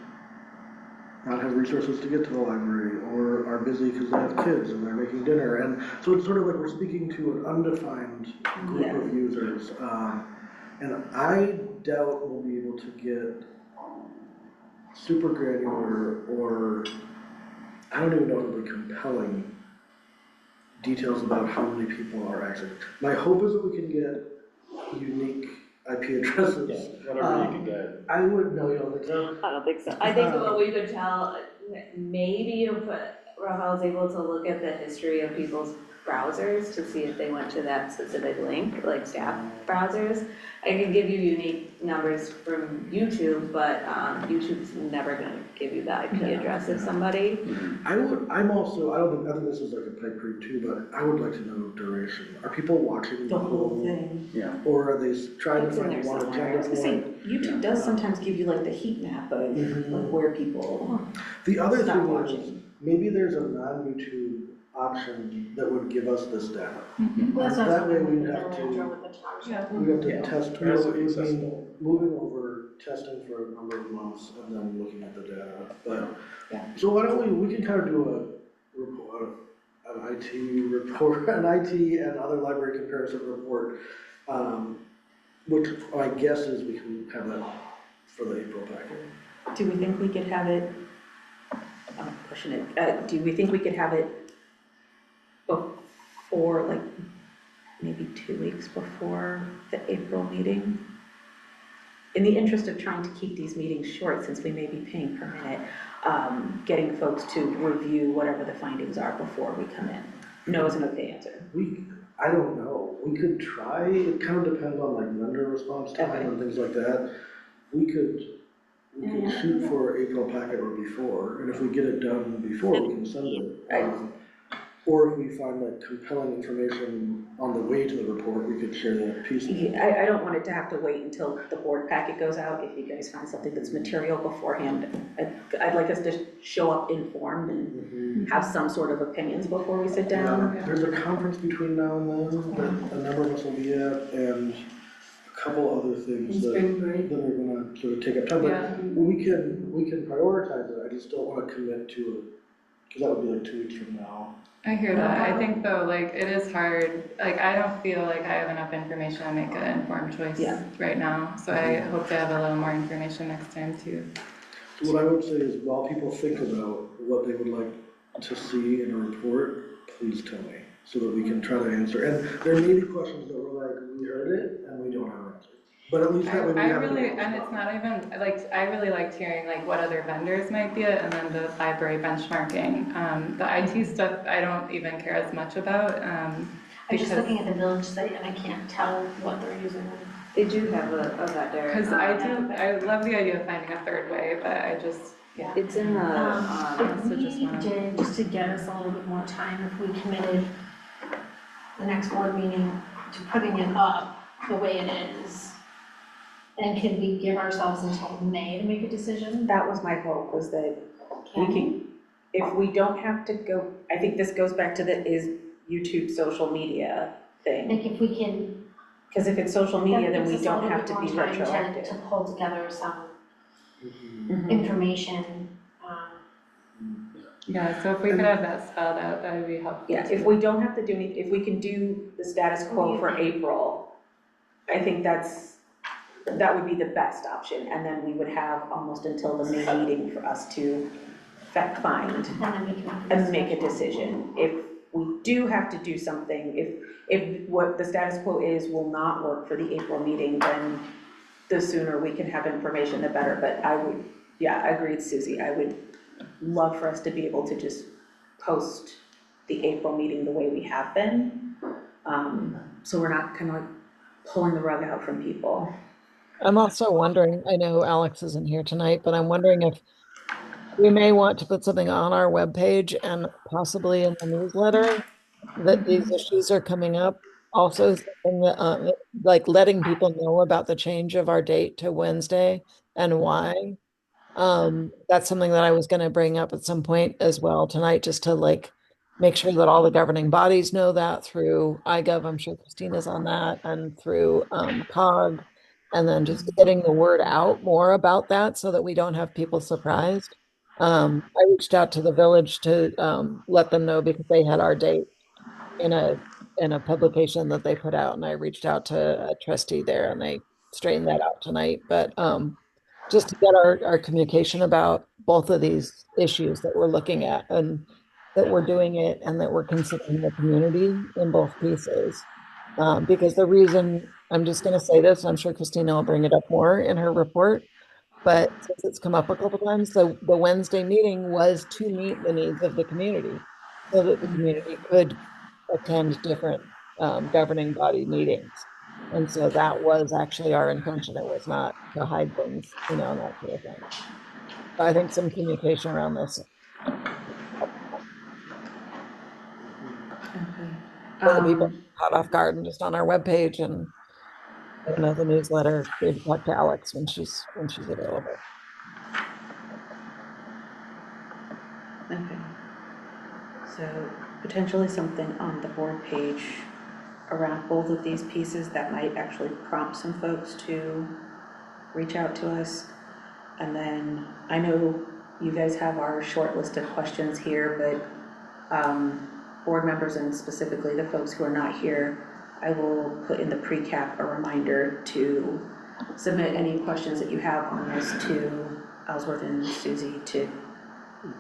not have resources to get to the library or are busy because they have kids and they're making dinner. And so it's sort of like we're speaking to an undefined group of users. And I doubt we'll be able to get super granular or I don't even know if it'll be compelling details about how many people are actually. My hope is that we can get unique IP addresses. Yeah, whatever you can get. I would know, you don't think so? I don't think so. I think what we could tell, maybe if Rafael's able to look at the history of people's browsers to see if they went to that specific link, like staff browsers. I can give you unique numbers from YouTube, but YouTube's never gonna give you the IP address of somebody. I think this is like a pipe dream too, but I would like to know duration. Are people watching The whole thing. Yeah. or are they trying to It's in find there one somewhere. I was agenda gonna say, point? YouTube does sometimes give you like the heat map of like where people. The other Stop thing is, watching. maybe there's a non-YouTube option that would give us this data. Well, that's That way what we'd the have to, manager with the township. we'd have to Yeah. test, It has to it be would mean accessible. moving over, testing for a number of months and then looking at the data. But, Yeah. so why don't we can kind of do a report, an IT report, an IT and other library comparison report, which my guess is we can have that for the April packet. Do we think we could have it, I'm pushing it, do we think we could have it before, like, maybe 2 weeks before the April meeting? In the interest of trying to keep these meetings short, since we may be paying per minute, getting folks to review whatever the findings are before we come in. No is an okay answer. I don't know, we could try, it kind of depends on like vendor response time Okay. and things like that. We could shoot for April packet or before, and if we get it done before, we can send it. Right. Or if we find like compelling information on the way to the report, we could share that piece. I don't want it to have to wait until the board packet goes out. If you guys find something that's material beforehand, I'd like us to show up informed and have some sort of opinions before we sit down. Yeah, there's a conference between now and then that a number of us will be at, and a couple other things that Spring break. are gonna sort of take up time, Yeah. but we can prioritize it, I just don't wanna commit to it, because that would be like 2 weeks from now. I hear that. I think though, like, it is hard, like, I don't feel like I have enough information to make an informed choice Yeah. right now. So I hope to have a little more information next time too. So what I would say is, while people think about what they would like to see in a report, please tell me, so that we can try to answer. And there may be questions that we're like, we heard it, and we don't have an answer. But at least that way we I have. really, and it's not even, like, I really liked hearing like what other vendors might be it, and then the library benchmarking. The IT stuff, I don't even care as much about, I'm just because, looking at the village site and I can't tell what they're using. They do have a vendor. because I love the idea of finding a third way, but I just, It's in the, If so we just wanna- did, just to get us a little bit more time, if we committed the next board meeting to putting it up the way it is, then can we give ourselves until May to make a decision? That was my hope, was that we can, if we don't have to go, I think this goes back to the is YouTube social media thing. Like if we can. Because if it's social media, then that we gives us a don't little have bit to be more time retroactive. To pull together some Mhm. information, yeah, so if we could have that spelled out, that would be helpful. Yeah, if we don't have to do anything, if we can do the status quo for April, I think that would be the best option. And then we would have almost until the May meeting for us to find and then we can. and make a decision. If we do have to do something, if what the status quo is will not work for the April meeting, then the sooner we can have information, the better. But I would, yeah, I agree with Susie. I would love for us to be able to just post the April meeting the way we have been. So we're not kind of like pulling the rug out from people. I'm also wondering, I know Alex isn't here tonight, but I'm wondering if we may want to put something on our webpage and possibly in the newsletter that these issues are coming up. Also, something that, like letting people know about the change of our date to Wednesday and why. That's something that I was going to bring up at some point as well tonight, just to like make sure that all the governing bodies know that through iGov. I'm sure Christina's on that, and through COG, and then just getting the word out more about that so that we don't have people surprised. I reached out to the village to let them know because they had our date in a publication that they put out, and I reached out to a trustee there, and they straightened that out tonight. But just to get our communication about both of these issues that we're looking at, and that we're doing it, and that we're considering the community in both pieces. Because the reason, I'm just going to say this, I'm sure Christina will bring it up more in her report, but since it's come up a couple times, the Wednesday meeting was to meet the needs of the community so that the community could attend different governing body meetings. And so that was actually our intention. It was not to hide things, and that sort of thing. So I think some communication around this. Okay. For the people caught off guard and just on our webpage and the newsletter, maybe talk to Alex when she's available. Okay. So potentially something on the board page around both of these pieces that might actually prompt some folks to reach out to us. And then I know you guys have our short list of questions here, but board members and specifically the folks who are not here, I will put in the pre-cap a reminder to submit any questions that you have on this to Ellsworth and Susie to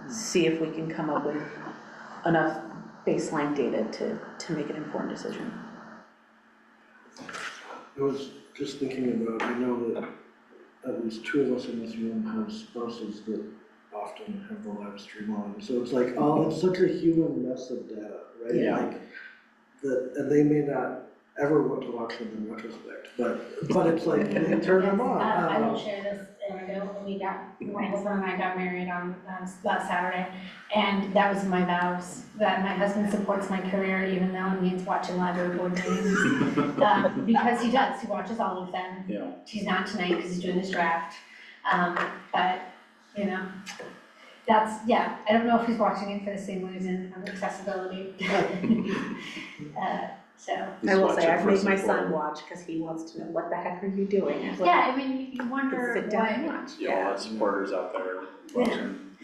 see if we can come up with enough baseline data to make an informed decision. I was just thinking about, I know that at least 2 of us in this room have spouses that often have the live stream on. So it's like, oh, it's such a human mess of data, right? Yeah. Like and they may not ever want to watch them in retrospect, but it's like they turn them on. I will share this anecdote. When we got my husband and I got married on last Saturday, and that was my vows, that my husband supports my career even though it means watching library board meetings. Because he does, he watches all of them. Yeah. He's not tonight because he's doing his draft. But, you know, that's, yeah, I don't know if he's watching it for the same reason of accessibility. So, I will say, I've made my Just watch it for son support. watch because he wants to know, what the heck are you doing? I was like, yeah, I mean, you wonder sit down and what, watch. Yeah, lots of supporters out there watching.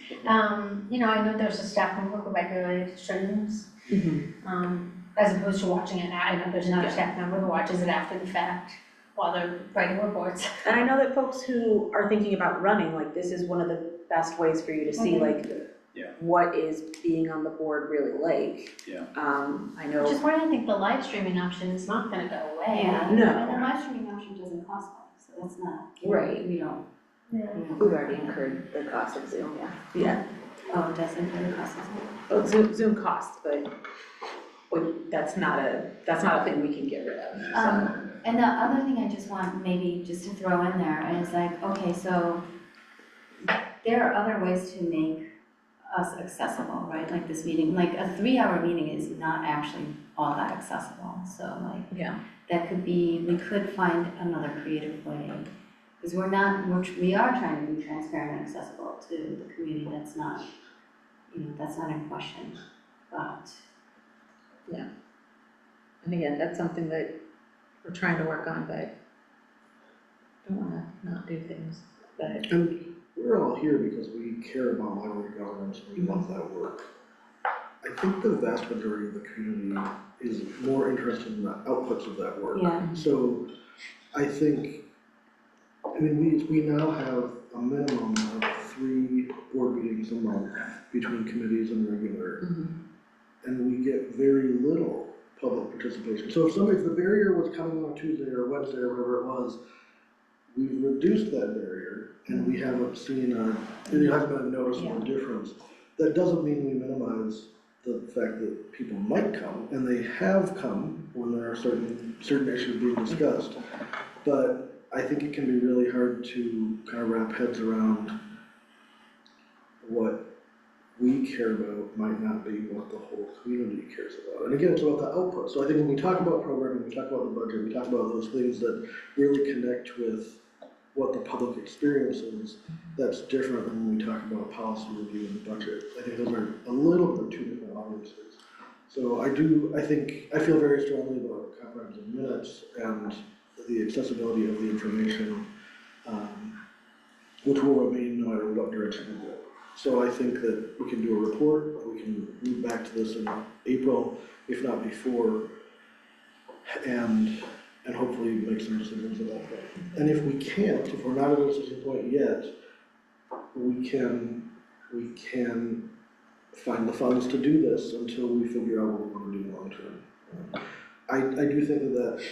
you know, I know there's a staff member who regularly streams, Mhm. as opposed to watching it. I know there's another Yeah. staff member who watches it after the fact while they're writing reports. And I know that folks who are thinking about running, like, this is one of the best ways for you to see, like, Yeah. what is being on the board really like. Yeah. I know. Which is why I think the live streaming option is not gonna go away. Yeah, No. and the live streaming option doesn't cost money, so that's not. Right. We don't. We've already incurred the cost of Zoom, yeah. Yeah. Oh, it doesn't really cost us Oh, Zoom costs, but that's not a thing we can get rid of, so. And the other thing I just want maybe just to throw in there is like, okay, so there are other ways to make us accessible, right? Like this meeting, like a 3-hour meeting is not actually all that accessible. So like, Yeah. that could be, we could find another creative way. Because we are trying to be transparent and accessible to the community that's not, that's not in question. But And again, that's something that we're trying to work on, but don't wanna not do things, but. And we're all here because we care about library governance and we want that work. I think the vast majority of the community is more interested in the outputs of that work. yeah, So I think, I mean, we now have a minimum of 3 board meetings a month between committees and regular. And we get very little public participation. So if the barrier was coming on a Tuesday or Wednesday or whatever it was, we've reduced that barrier and we haven't seen it hasn't been a noticeable difference. That doesn't mean we minimize the fact that people might come, and they have come when there are certain issues being discussed. But I think it can be really hard to kind of wrap heads around what we care about might not be what the whole community cares about. And again, it's about the output. So I think when we talk about programming, we talk about the budget, we talk about those things that really connect with what the public experience is, that's different than when we talk about policy review and budget. I think those are a little bit 2 different audiences. So I feel very strongly about comprehensive minutes and the accessibility of the information, which will remain no matter what direction we go. So I think that we can do a report, we can move back to this in April, if not before, and hopefully make some decisions at that point. And if we can't, if we're not at a decision point yet, we can find the funds to do this until we figure out what we want to do long term. I do think that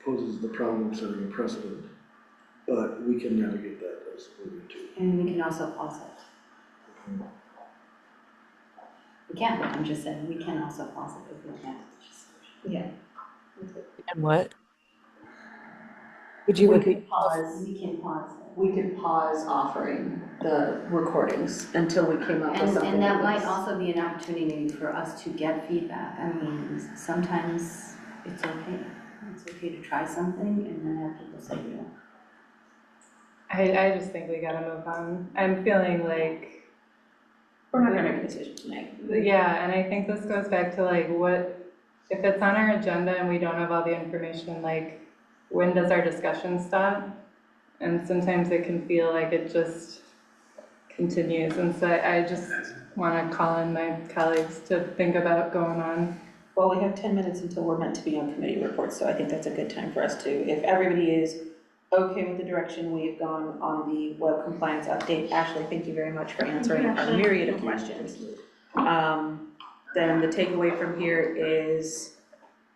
poses the problem of setting a precedent, but we can navigate that as we need to. and we can also pause it. We can, I'm just saying, we can also pause it if we can't. Yeah. And what? Would you We repeat? could pause, We can pause it. we could pause offering the recordings until we came up with something. And that might was- also be an opportunity for us to get feedback. I mean, sometimes it's okay. It's okay to try something and then have people say no. I just think we gotta move on. I'm feeling like, We're not gonna make a decision tonight. yeah, and I think this goes back to like if it's on our agenda and we don't have all the information, like, when does our discussion stop? And sometimes it can feel like it just continues, and so I just wanna call in my colleagues to think about going on. Well, we have 10 minutes until we're meant to be on committee reports, so I think that's a good time for us to, if everybody is okay with the direction we've gone on the web compliance update. Ashley, thank you very much for answering our myriad of questions. Then the takeaway from here is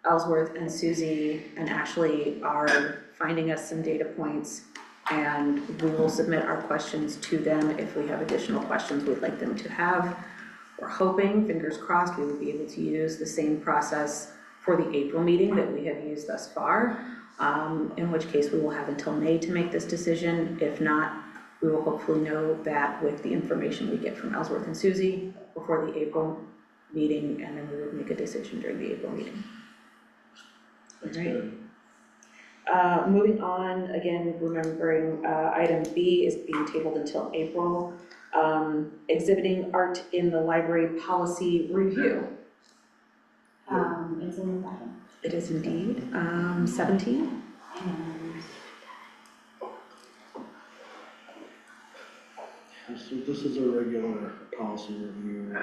Ellsworth and Susie and Ashley are finding us some data points, and we will submit our questions to them if we have additional questions we'd like them to have. We're hoping, fingers crossed, we will be able to use the same process for the April meeting that we have used thus far, in which case we will have until May to make this decision. If not, We will hopefully know that with the information we get from Ellsworth and Susie before the April meeting, and then we would make a decision during the April meeting. That's Right. good. Moving on, again, remembering item B is being tabled until April. Exhibiting art in the library policy review. It's in the packet. It is indeed 17. And So this is a regular policy review.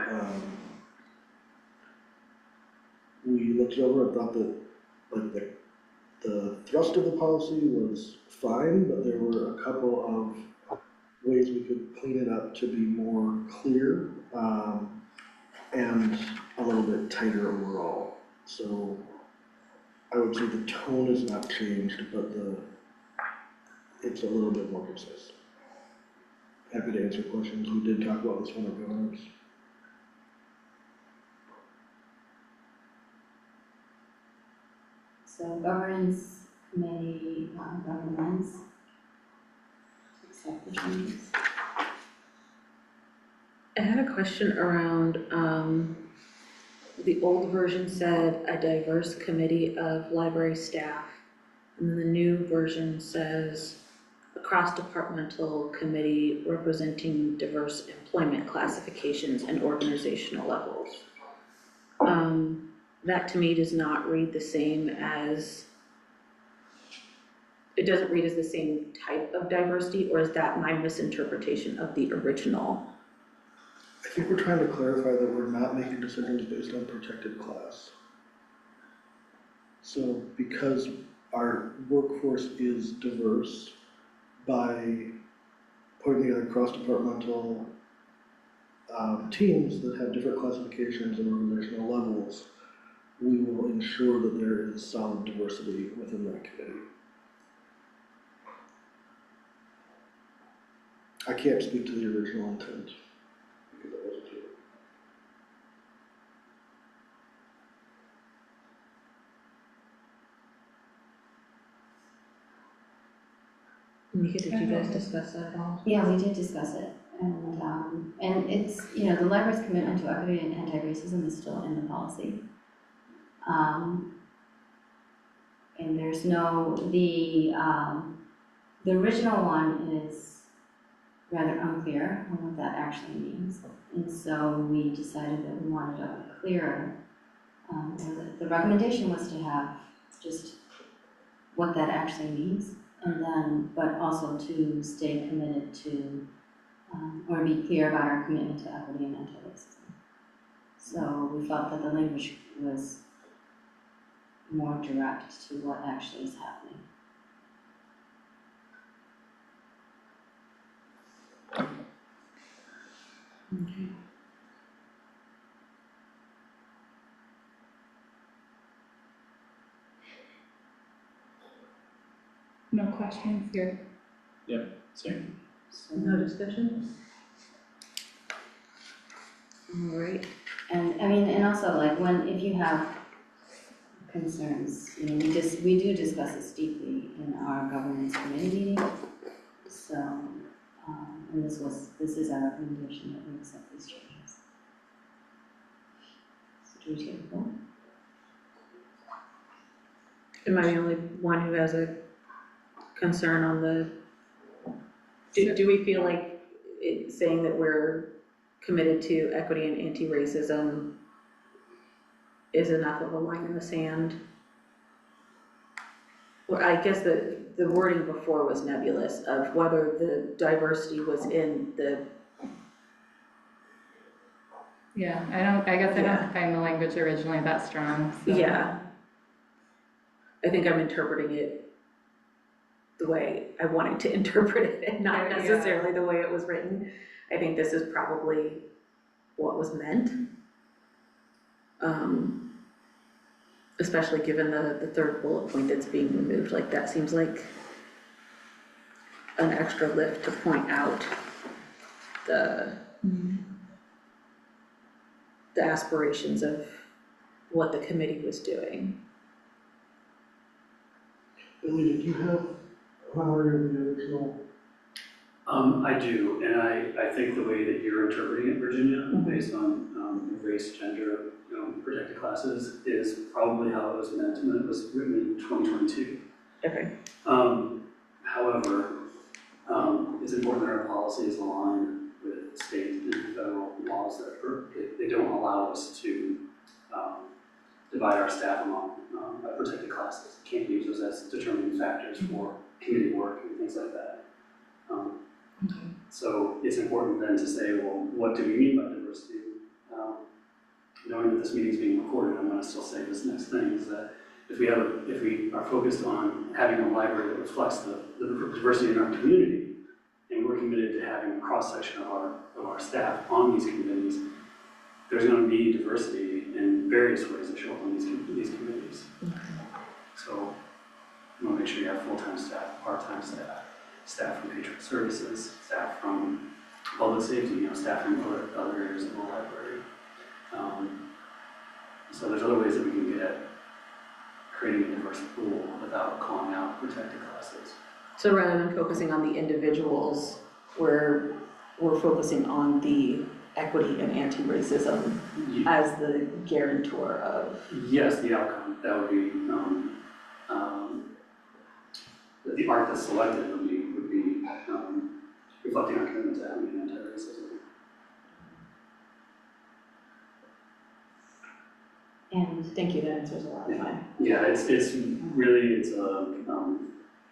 We looked it over and thought that, like, the thrust of the policy was fine, but there were a couple of ways we could clean it up to be more clear, and a little bit tighter overall. So I would say the tone has not changed, but it's a little bit more concise. Happy to answer questions. We did talk about this one at governance. so governance committee recommends to accept the changes. I had a question around, the old version said a diverse committee of library staff, and then the new version says a cross-departmental committee representing diverse employment classifications and organizational levels. That to me does not read the same as, it doesn't read as the same type of diversity, or is that my misinterpretation of the original? I think we're trying to clarify that we're not making decisions based on protected class. So because our workforce is diverse, by putting together cross-departmental teams that have different classifications and organizational levels, we will ensure that there is solid diversity within that committee. I can't speak to the original intent, because I wasn't here. Nika, did you guys discuss that at all? Yeah, we did discuss it, and it's, you know, the library's commitment to equity and anti-racism is still in the policy. And there's no, the original one is rather unclear on what that actually means. And so we decided that we wanted a clearer, the recommendation was to have just what that actually means, and then, but also to stay committed to, or be clear about our commitment to equity and anti-racism. So we felt that the language was more direct to what actually is happening. Okay. No questions here. Same. So, No discussion? All right. and I mean, and also like if you have concerns, you know, we do discuss this deeply in our governance committee meeting. So, and this is our recommendation that we accept these changes. So do we take a vote? Am I the only one who has a concern on the, do we feel like it's saying that we're committed to equity and anti-racism is enough of a line in the sand? Well, I guess the wording before was nebulous of whether the diversity was in the, Yeah, I guess I don't find the language originally that strong, so. yeah. I think I'm interpreting it the way I wanted to interpret it and not Yeah. necessarily the way it was written. I think this is probably what was meant. Especially given the third bullet point that's being removed, like that seems like an extra lift to point out the aspirations of what the committee was doing. Billy, did you have a memory of the original I do, and I think the way that you're interpreting it, Virginia, based on race, gender, protected classes, is probably how it was meant when it was written in 2022. Okay. However, it's important that our policies align with state and federal laws that they don't allow us to divide our staff among protected classes. Can't use those as determining factors for committee work and things like that. So it's important then to say, well, what do we mean by diversity? Knowing that this meeting is being recorded, I'm going to still say this next thing is that if we are focused on having a library that reflects the diversity in our community, and we're committed to having a cross-section of our staff on these committees, there's going to be diversity in various ways that show up on these committees. So you want to make sure you have full-time staff, part-time staff, staff from patron services, staff from public safety, staff from other areas of the library. So there's other ways that we can get at creating a diverse pool without calling out protected classes. So rather than focusing on the individuals, we're focusing on the equity and anti-racism as the guarantor of. Yes, the outcome. That would be the art that's selected would be reflecting our commitment to having an anti-racism. And thank you, that answers a lot of mine. Yeah, it's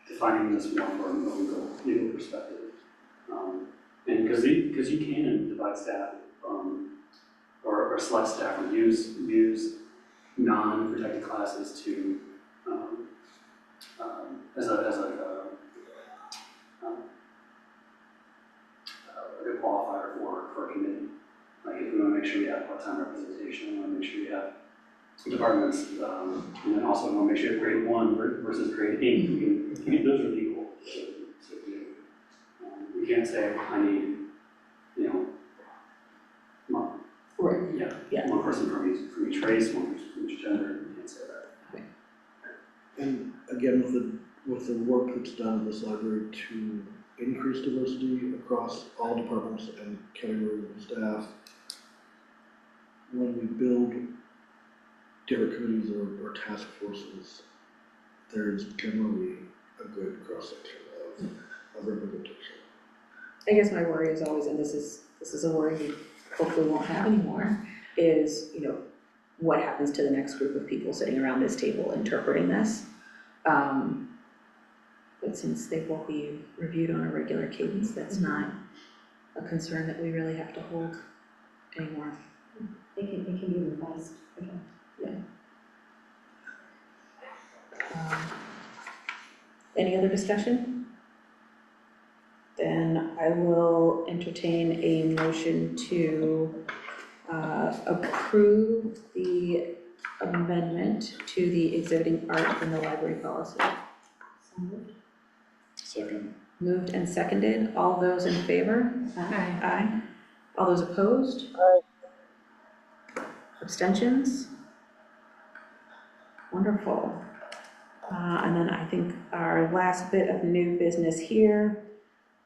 defining this more from a legal perspective, and because you can divide staff or select staff or use non-protected classes to as a qualifier for a committee. Like if we want to make sure we have part-time representation, we want to make sure we have departments, and then also want to make sure you have grade 1 versus grade 8. Those are equal. So we can't say I need, one, Right. Yeah. one person from each race, one person from each gender. You can't say that. And again, with the work that's done in this library to increase diversity across all departments and categories of staff, when we build different committees or task forces, there's generally a good cross-section of representation. I guess my worry is always, and this is a worry we hopefully won't have anymore, is, what happens to the next group of people sitting around this table interpreting this? But since they won't be reviewed on a regular cadence, that's not a concern that we really have to hold anymore. It can be revised. Okay. Any other discussion? Then I will entertain a motion to approve the amendment to the exhibiting art in the library policy. So moved. Second. Moved and seconded. All those in favor? Aye. Aye. All those opposed? Abstentions? Wonderful. And then I think our last bit of new business here,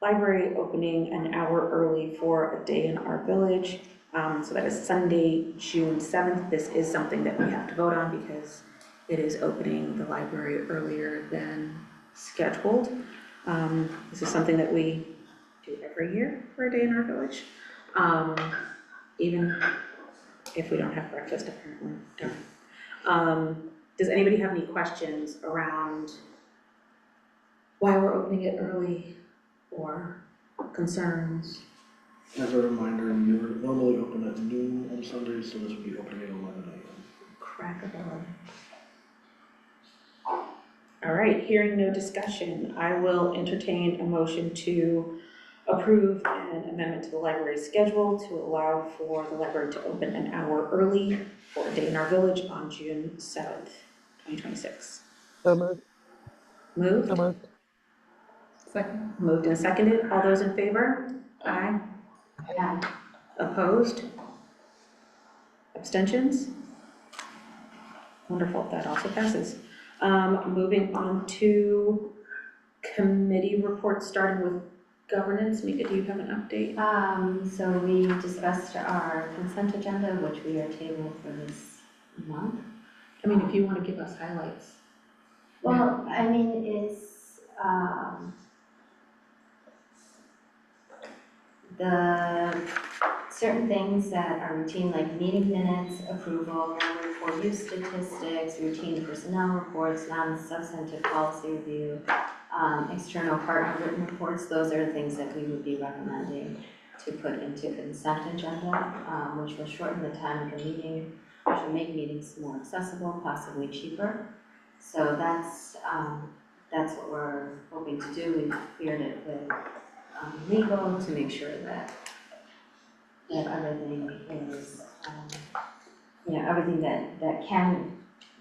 library opening an hour early for a day in our village. So that is Sunday, June 7th. This is something that we have to vote on because it is opening the library earlier than scheduled. This is something that we do every year for a day in our village. Even if we don't have breakfast, apparently. Does anybody have any questions around why we're opening it early or concerns? As a reminder, you're normally open at noon on Sundays, so this will be opening at 11 a.m. Crack of dawn. All right, hearing no discussion, I will entertain a motion to approve an amendment to the library schedule to allow for the library to open an hour early for a day in our village on June 7th, 2026. So moved. Moved? So moved. Second. Moved and seconded. All those in favor? Aye. Aye. Opposed? Abstentions? Wonderful, that also passes. Moving on to committee reports, starting with governance, Mika, do you have an update? So we discussed our consent agenda, which we are tabled for this month. I mean, if you want to give us highlights. Well, I mean, it's, the certain things that are routine, like meeting minutes, approval, report use statistics, routine personnel reports, non-substantive policy review, external partner written reports, those are the things that we would be recommending to put into consent agenda, which will shorten the time of the meeting, which will make meetings more accessible, possibly cheaper. So that's what we're hoping to do. We've cleared it with legal to make sure that everything is, everything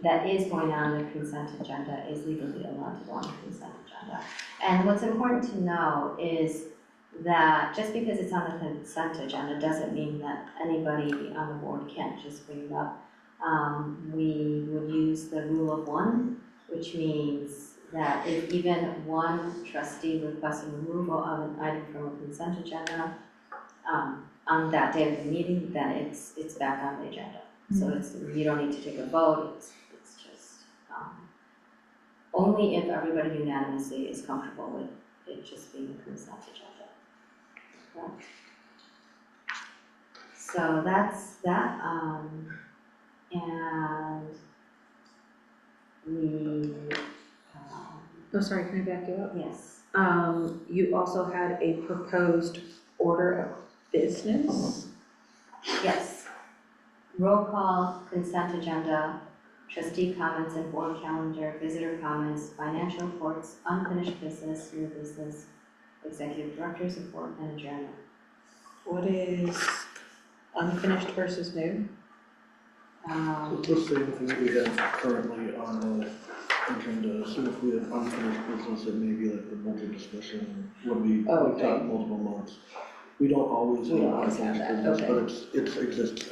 that is going on the consent agenda is legally allowed to go on the consent agenda. And what's important to know is that just because it's on the consent agenda doesn't mean that anybody on the board can't just bring it up. We would use the rule of one, which means that if even one trustee requests a removal of an item from a consent agenda, on that day of the meeting, then it's back on the agenda. So you don't need to take a vote, it's just, only if everybody unanimously is comfortable with it just being a consent agenda. Correct? So that's that, and we, Oh, sorry, can I back you up? yes. You also had a proposed order of business. Yes. Roll call, consent agenda, trustee comments and board calendar, visitor comments, financial reports, unfinished business, new business, executive director's report, and adjournment. What is unfinished versus new? It's the same thing that we have currently on the agenda, so if we have unfinished business, it may be like the budget discussion when we Okay. talk multiple months. We don't always We have don't always have unfinished that, business, but it exists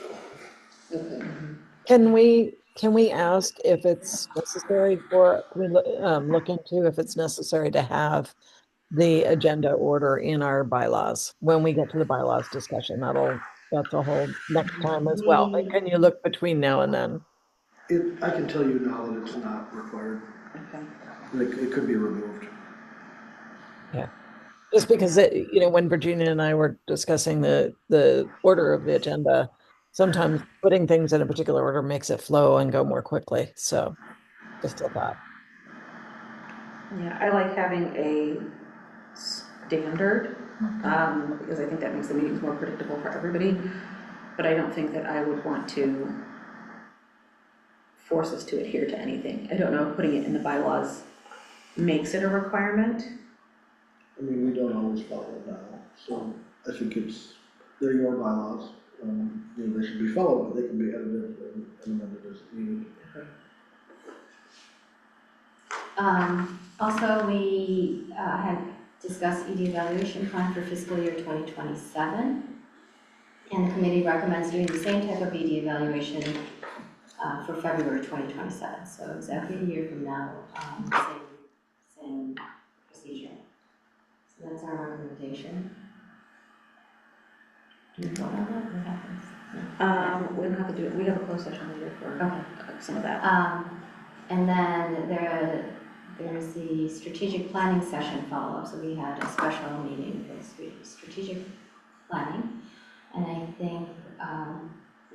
now. Okay. Can we ask if it's necessary for, can we look into if it's necessary to have the agenda order in our bylaws when we get to the bylaws discussion? That's a whole next time as well. But can you look between now and then? I can tell you now that it's not required. Okay. It could be removed. Just because when Virginia and I were discussing the order of the agenda, sometimes putting things in a particular order makes it flow and go more quickly. So just a thought. Yeah, I like having a standard, because I think that makes the meetings more predictable for everybody. But I don't think that I would want to force us to adhere to anything. I don't know if putting it in the bylaws makes it a requirement. I mean, we don't always follow it now, so I think they're your bylaws. They should be followed, but they can be edited and amended as needed. Also, we had discussed ED evaluation plan for fiscal year 2027. And the committee recommends doing the same type of ED evaluation for February 2027. So exactly a year from now, same procedure. So that's our recommendation. Do you vote on that? What happens? We don't have to do it. We have a closed session later for some of that. And then there's the strategic planning session follow-up. So we had a special meeting for strategic planning. And I think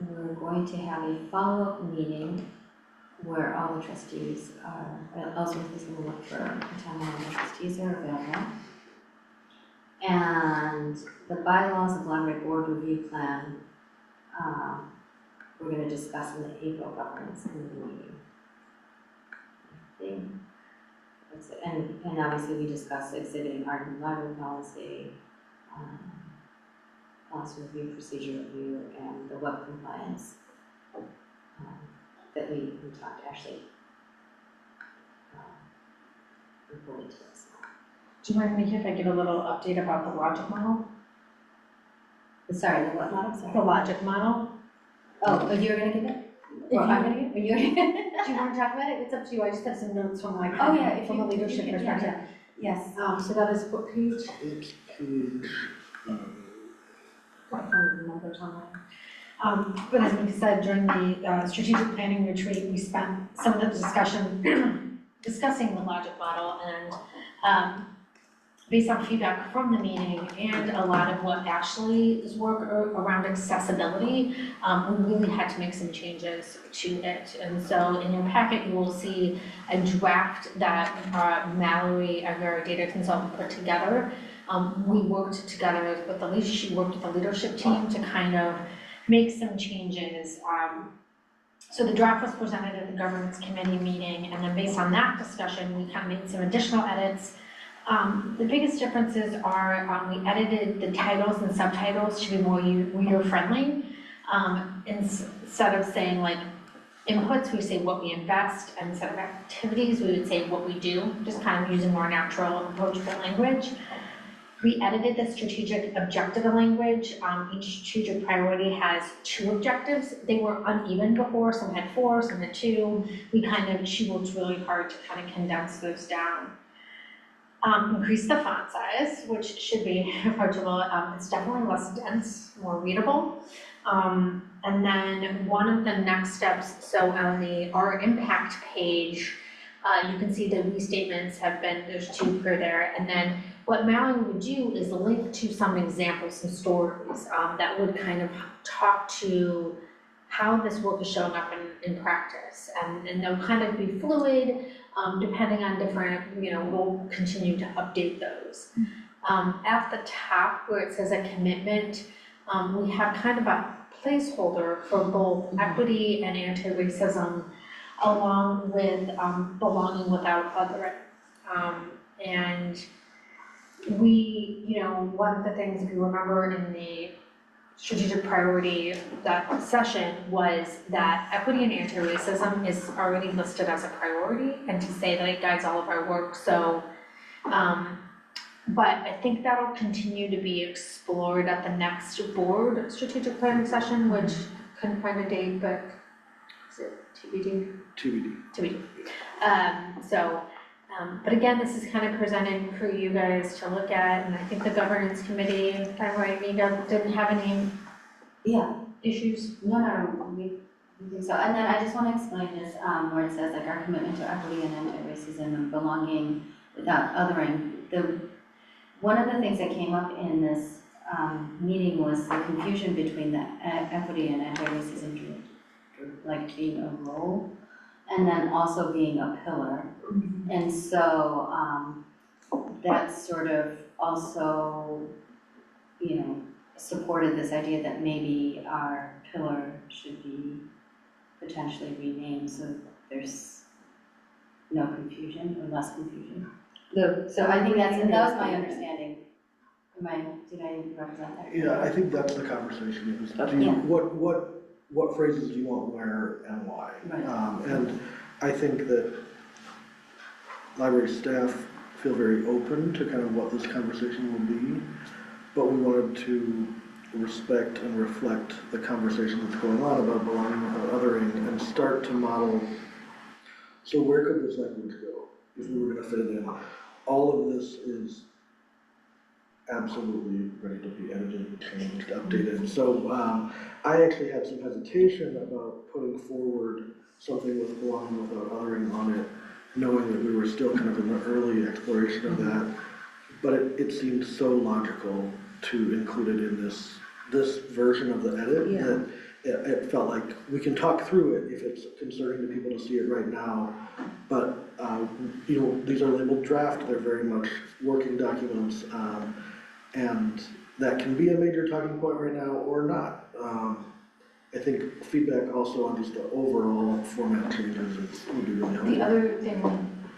we're going to have a follow-up meeting where all the trustees are, Ellsworth is going to look for a time when the trustees are available. And the bylaws of library board review plan, we're going to discuss in the April governance committee meeting. I think that's it. And obviously we discussed exhibiting art and library policy, policy review, procedure review, and the web compliance that we talked actually reported to us. Do you mind, Mika, if I give a little update about the logic model? Sorry, the what model? Sorry. The logic model? Oh, you're gonna give it? If Or you- I'm gonna give it? Or you're gonna? Do you want to talk about it? It's up to you. I just have some notes from like, Oh, yeah, if from you- a leadership you can- perspective. Yes. So that is what page? page, What kind of numbers online? But as we said, during the strategic planning retreat, we spent some of the discussion discussing the logic model and based on feedback from the meeting and a lot of what Ashley's work around accessibility, we really had to make some changes to it. And so in your packet, you will see a draft that Mallory, our data consultant, put together. We worked together with she worked with the leadership team to kind of make some changes. So the draft was presented at the governance committee meeting, and then based on that discussion, we kind of made some additional edits. The biggest differences are we edited the titles and subtitles to be more reader-friendly. Instead of saying like inputs, we say what we invest, and instead of activities, we would say what we do, just kind of using more natural, approachable language. We edited the strategic objective language. Each strategic priority has 2 objectives. They were uneven before, some had 4, some had 2. She worked really hard to kind of condense those down. Increase the font size, which should be approachable. It's definitely less dense, more readable. And then one of the next steps, so on our impact page, you can see the restatements there's 2 per there. And then what Mallory would do is link to some examples, some stories that would kind of talk to how this work is showing up in practice. And they'll kind of be fluid, depending on different, we'll continue to update those. At the top where it says a commitment, we have kind of a placeholder for both equity and anti-racism along with belonging without othering. And we, one of the things, if you remember in the strategic priority, that session was that equity and anti-racism is already listed as a priority, and to say that it guides all of our work. So, but I think that'll continue to be explored at the next board strategic planning session, which couldn't find a date, but is it TBD? TBD. But again, this is kind of presented for you guys to look at, and I think the governance committee, if I'm right, didn't have any issues. No, we think so. And then I just want to explain this, where it says like our commitment to equity and anti-racism and belonging without othering. One of the things that came up in this meeting was the confusion between the equity and anti-racism, like being a role and then also being a pillar. And so that sort of also, supported this idea that maybe our pillar should be potentially renamed so there's no confusion or less confusion. So I think that was my understanding. Did I represent that? Yeah, I think that's the conversation. What phrases do you want where and why? Right. And I think that library staff feel very open to kind of what this conversation will be, but we wanted to respect and reflect the conversation that's going on about belonging without othering and start to model, so where could this language go if we were going to fit it in? All of this is absolutely ready to be edited, changed, updated. So I actually had some hesitation about putting forward something with belonging without othering on it, knowing that we were still kind of in the early exploration of that. But it seemed so logical to include it in this version of the edit that it felt like we can talk through it if it's concerning to people to see it right now. But these are labeled draft, they're very much working documents, and that can be a major talking point right now or not. I think feedback also on just the overall format changes would be really helpful. The other thing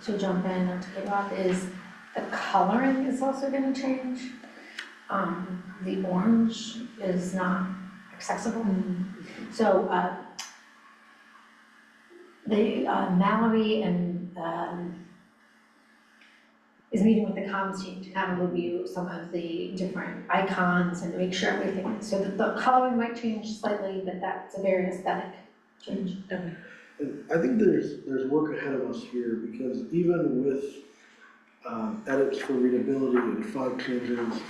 to jump in and to kick off is the coloring is also going to change. The orange is not accessible. So Mallory and is meeting with the comms team to kind of review some of the different icons and make sure everything, so that the coloring might change slightly, but that's a very aesthetic change. And I think there's work ahead of us here, because even with edits for readability and font changes,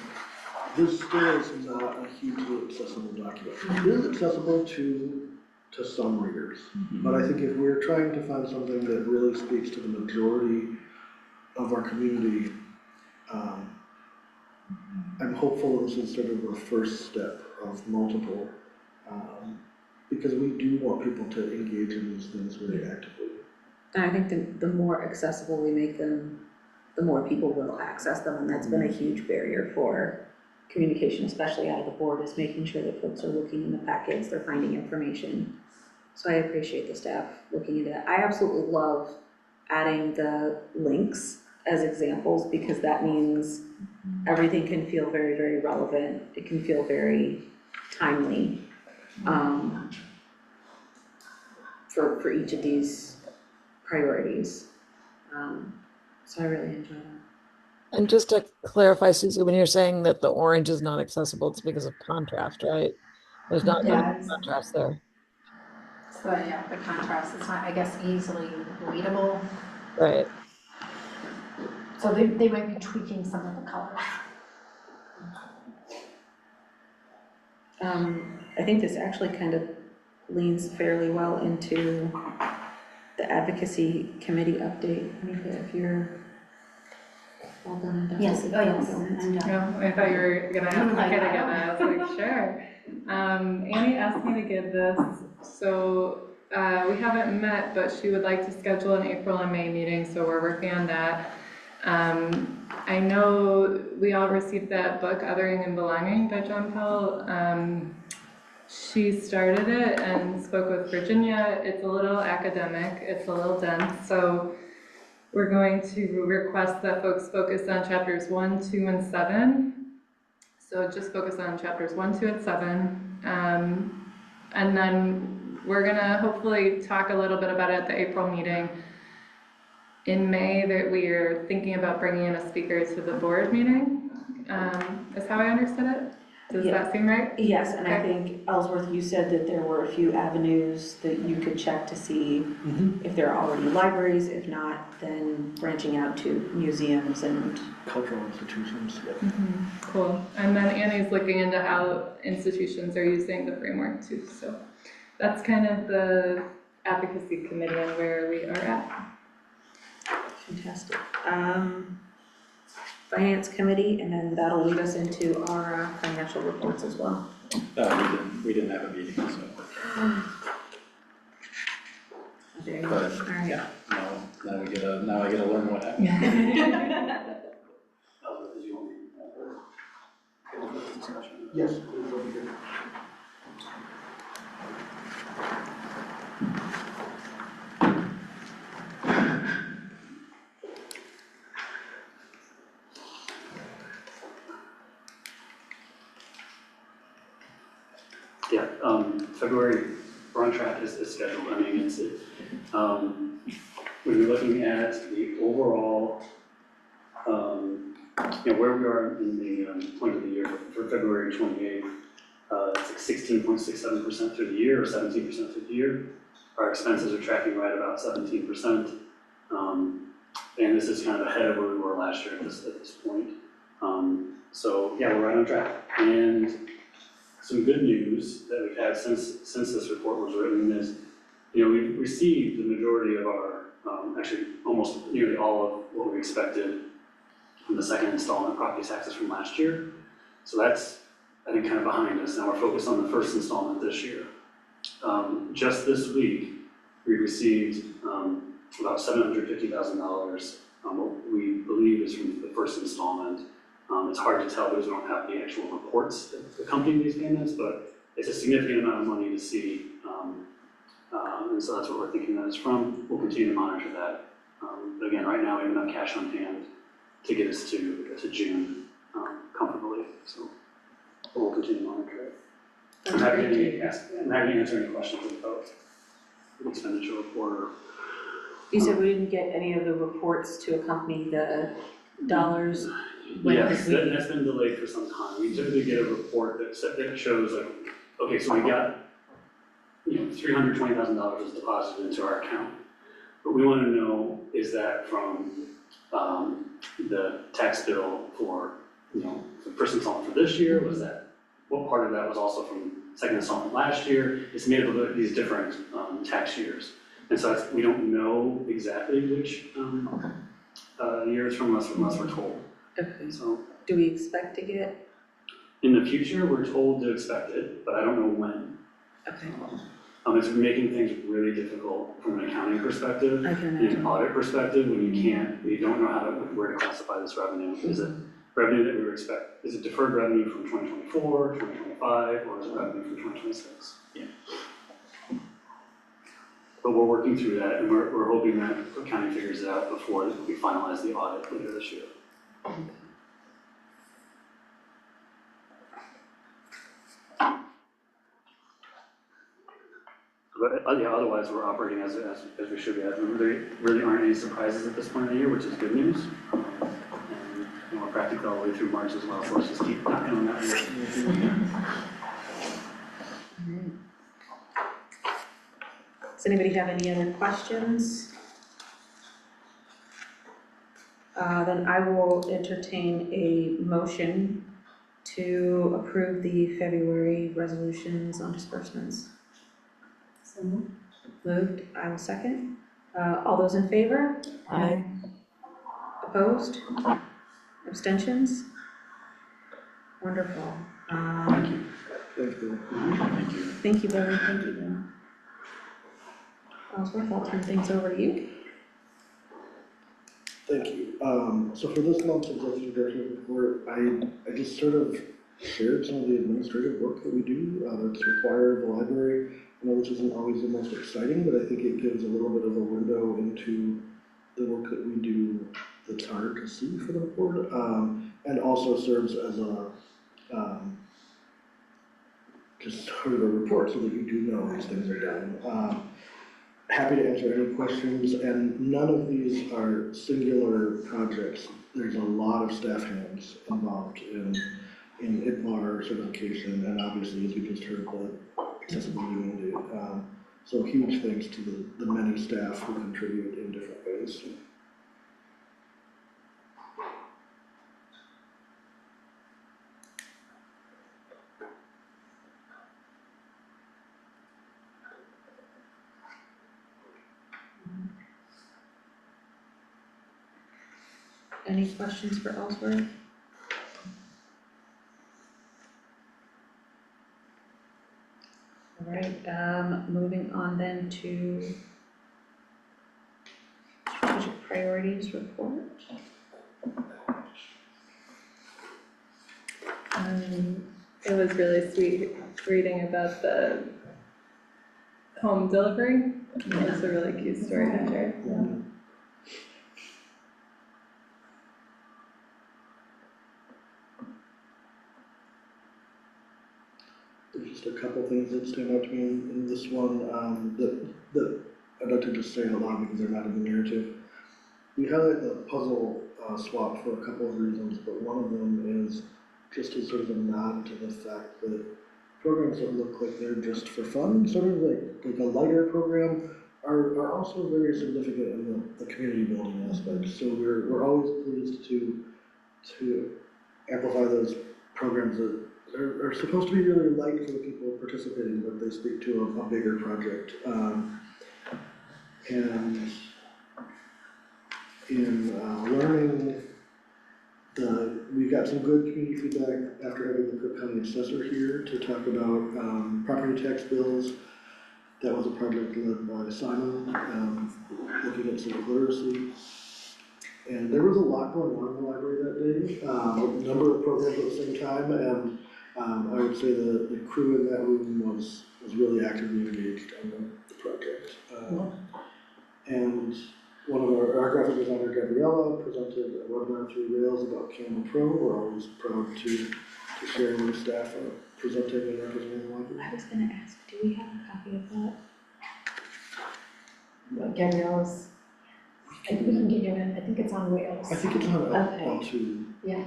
this still is not a hugely accessible document. It is accessible to some readers, but I think if we're trying to find something that really speaks to the majority of our community, I'm hopeful this is sort of a first step of multiple, because we do want people to engage in these things very actively. And I think the more accessible we make them, the more people will access them, and that's been a huge barrier for communication, especially out of the board, is making sure that folks are looking in the packets, they're finding information. So I appreciate the staff looking into it. I absolutely love adding the links as examples, because that means everything can feel very, very relevant. It can feel very timely for each of these priorities. So I really enjoy that. And just to clarify, Susie, when you're saying that the orange is not accessible, it's because of contrast, right? There's not enough Yeah, contrast there. so yeah, the contrast is not, I guess, easily readable. Right. So they might be tweaking some of the colors. I think this actually kind of leans fairly well into the advocacy committee update. Anika, if you're all done and dusted. Yes, oh yes, I'm done. No, I thought you were gonna ask me to give that, I was like, sure. Annie asked me to give this, so, we haven't met, but she would like to schedule an April and May meeting, so we're working on that. I know we all received that book, Othering and Belonging by John Pell. She started it and spoke with Virginia. It's a little academic, it's a little dense, so we're going to request that folks focus on chapters 1, 2, and 7. So just focus on chapters 1, 2, and 7. And then we're gonna hopefully talk a little bit about it at the April meeting. In May, that we are thinking about bringing in a speaker to the board meeting, is how I understood it. Does that seem right? Yes, and I Okay. think, Ellsworth, you said that there were a few avenues that you could check to see if there are already libraries. If not, then branching out to museums and Cultural institutions, yeah. Cool. And then Annie's looking into how institutions are using the framework too. So that's kind of the advocacy committee and where we are at. fantastic. Finance committee, and then that'll lead us into our financial reports as well. We didn't have a meeting, so, There you go. but, All right. yeah, now I get to learn what happened. Albert, did you want me to have a discussion? Yes, please, over here. Yeah, February, we're on track as scheduled. I mean, we've been looking at the overall, where we are in the point of the year for February 28th. It's like 16.67% through the year, or 17% through the year. Our expenses are tracking right about 17%. And this is kind of ahead of where we were last year at this point. So yeah, we're right on track. And some good news that we've had since this report was written is, we've received the majority of our, actually almost nearly all of what we expected from the second installment property taxes from last year. So that's, I think, kind of behind us. Now we're focused on the first installment this year. Just this week, we received about $750,000, what we believe is from the first installment. It's hard to tell because we don't have the actual reports that accompany these payments, but it's a significant amount of money to see. And so that's what we're thinking that it's from. We'll continue to monitor that. But again, right now we have enough cash on hand to get us to June comfortably. So we'll continue to monitor it. I'm happy to answer any questions about the expenditure report. You said we didn't get any of the reports to accompany the dollars? Yes, that's been delayed for some time. We typically get a report that shows like, okay, so we got, $320,000 is deposited into our account. But we want to know, is that from the tax bill for the first installment for this year, was that, what part of that was also from second installment last year? It's made up of these different tax years. And so we don't know exactly which years from unless we're told. Okay. So Do we expect to get? in the future, we're told to expect it, but I don't know when. Okay. It's making things really difficult from an accounting perspective, I can and imagine. an audit perspective, when you don't know where to classify this revenue. Is it revenue that we were is it deferred revenue from 2024, 2025, or is it revenue from 2026? Yeah. But we're working through that, and we're hoping that accounting figures it out before we finalize the audit later this year. But otherwise, we're operating as we should be. There really aren't any surprises at this point of the year, which is good news. And we're practically all the way through March as well, so let's just keep knocking on that wood. Does anybody have any other questions? Then I will entertain a motion to approve the February resolutions on disbursements. So moved. Moved, I will second. All those in favor? Aye. Opposed? Abstentions? Wonderful. Thank you. Thank you. Thank you. Thank you, Billy. Thank you, Bill. Ellsworth, I'll turn things over to you. Thank you. So for this month's executive director's report, I just sort of shared some of the administrative work that we do that's required in the library. I know which isn't always the most exciting, but I think it gives a little bit of a window into the work that we do that's hard to see for the report, and also serves as a just sort of a report so that you do know these things are done. Happy to answer any questions, and none of these are singular projects. There's a lot of staff hands involved in IPMAR certification, and obviously, as we just heard, the accessibility mandate. So huge thanks to the many staff who contribute in different ways. Any questions for Ellsworth? All right, moving on then to strategic priorities report. It was really sweet reading about the home delivery. It was a really cute story to share. There's just a couple things that stand out to me in this one that I'd like to just say out loud because they're not in the narrative. We highlight the puzzle swap for a couple of reasons, but one of them is just as sort of a nod to the fact that programs that look like they're just for fun, sort of like a lighter program, are also very significant in the community building aspect. So we're always pleased to amplify those programs that are supposed to be really light for the people participating, but they speak to a bigger project. And in learning, we got some good community feedback after having the Cook County Assessor here to talk about property tax bills. That was a project led by Simon, looking at civic literacy. And there was a lot going on in the library that day, a number of programs at the same time, and I would say the crew in that room was really actively engaged on the project. And one of our graphic designer, Gabriella, presented a webinar through Rails about Camel Pro. We're always proud to share new staff presenting and representing the library. I was gonna ask, do we have a copy of that? Gabrielle's, I think we can give you it, I think it's on Rails. I think it's on Okay. L2, Yeah.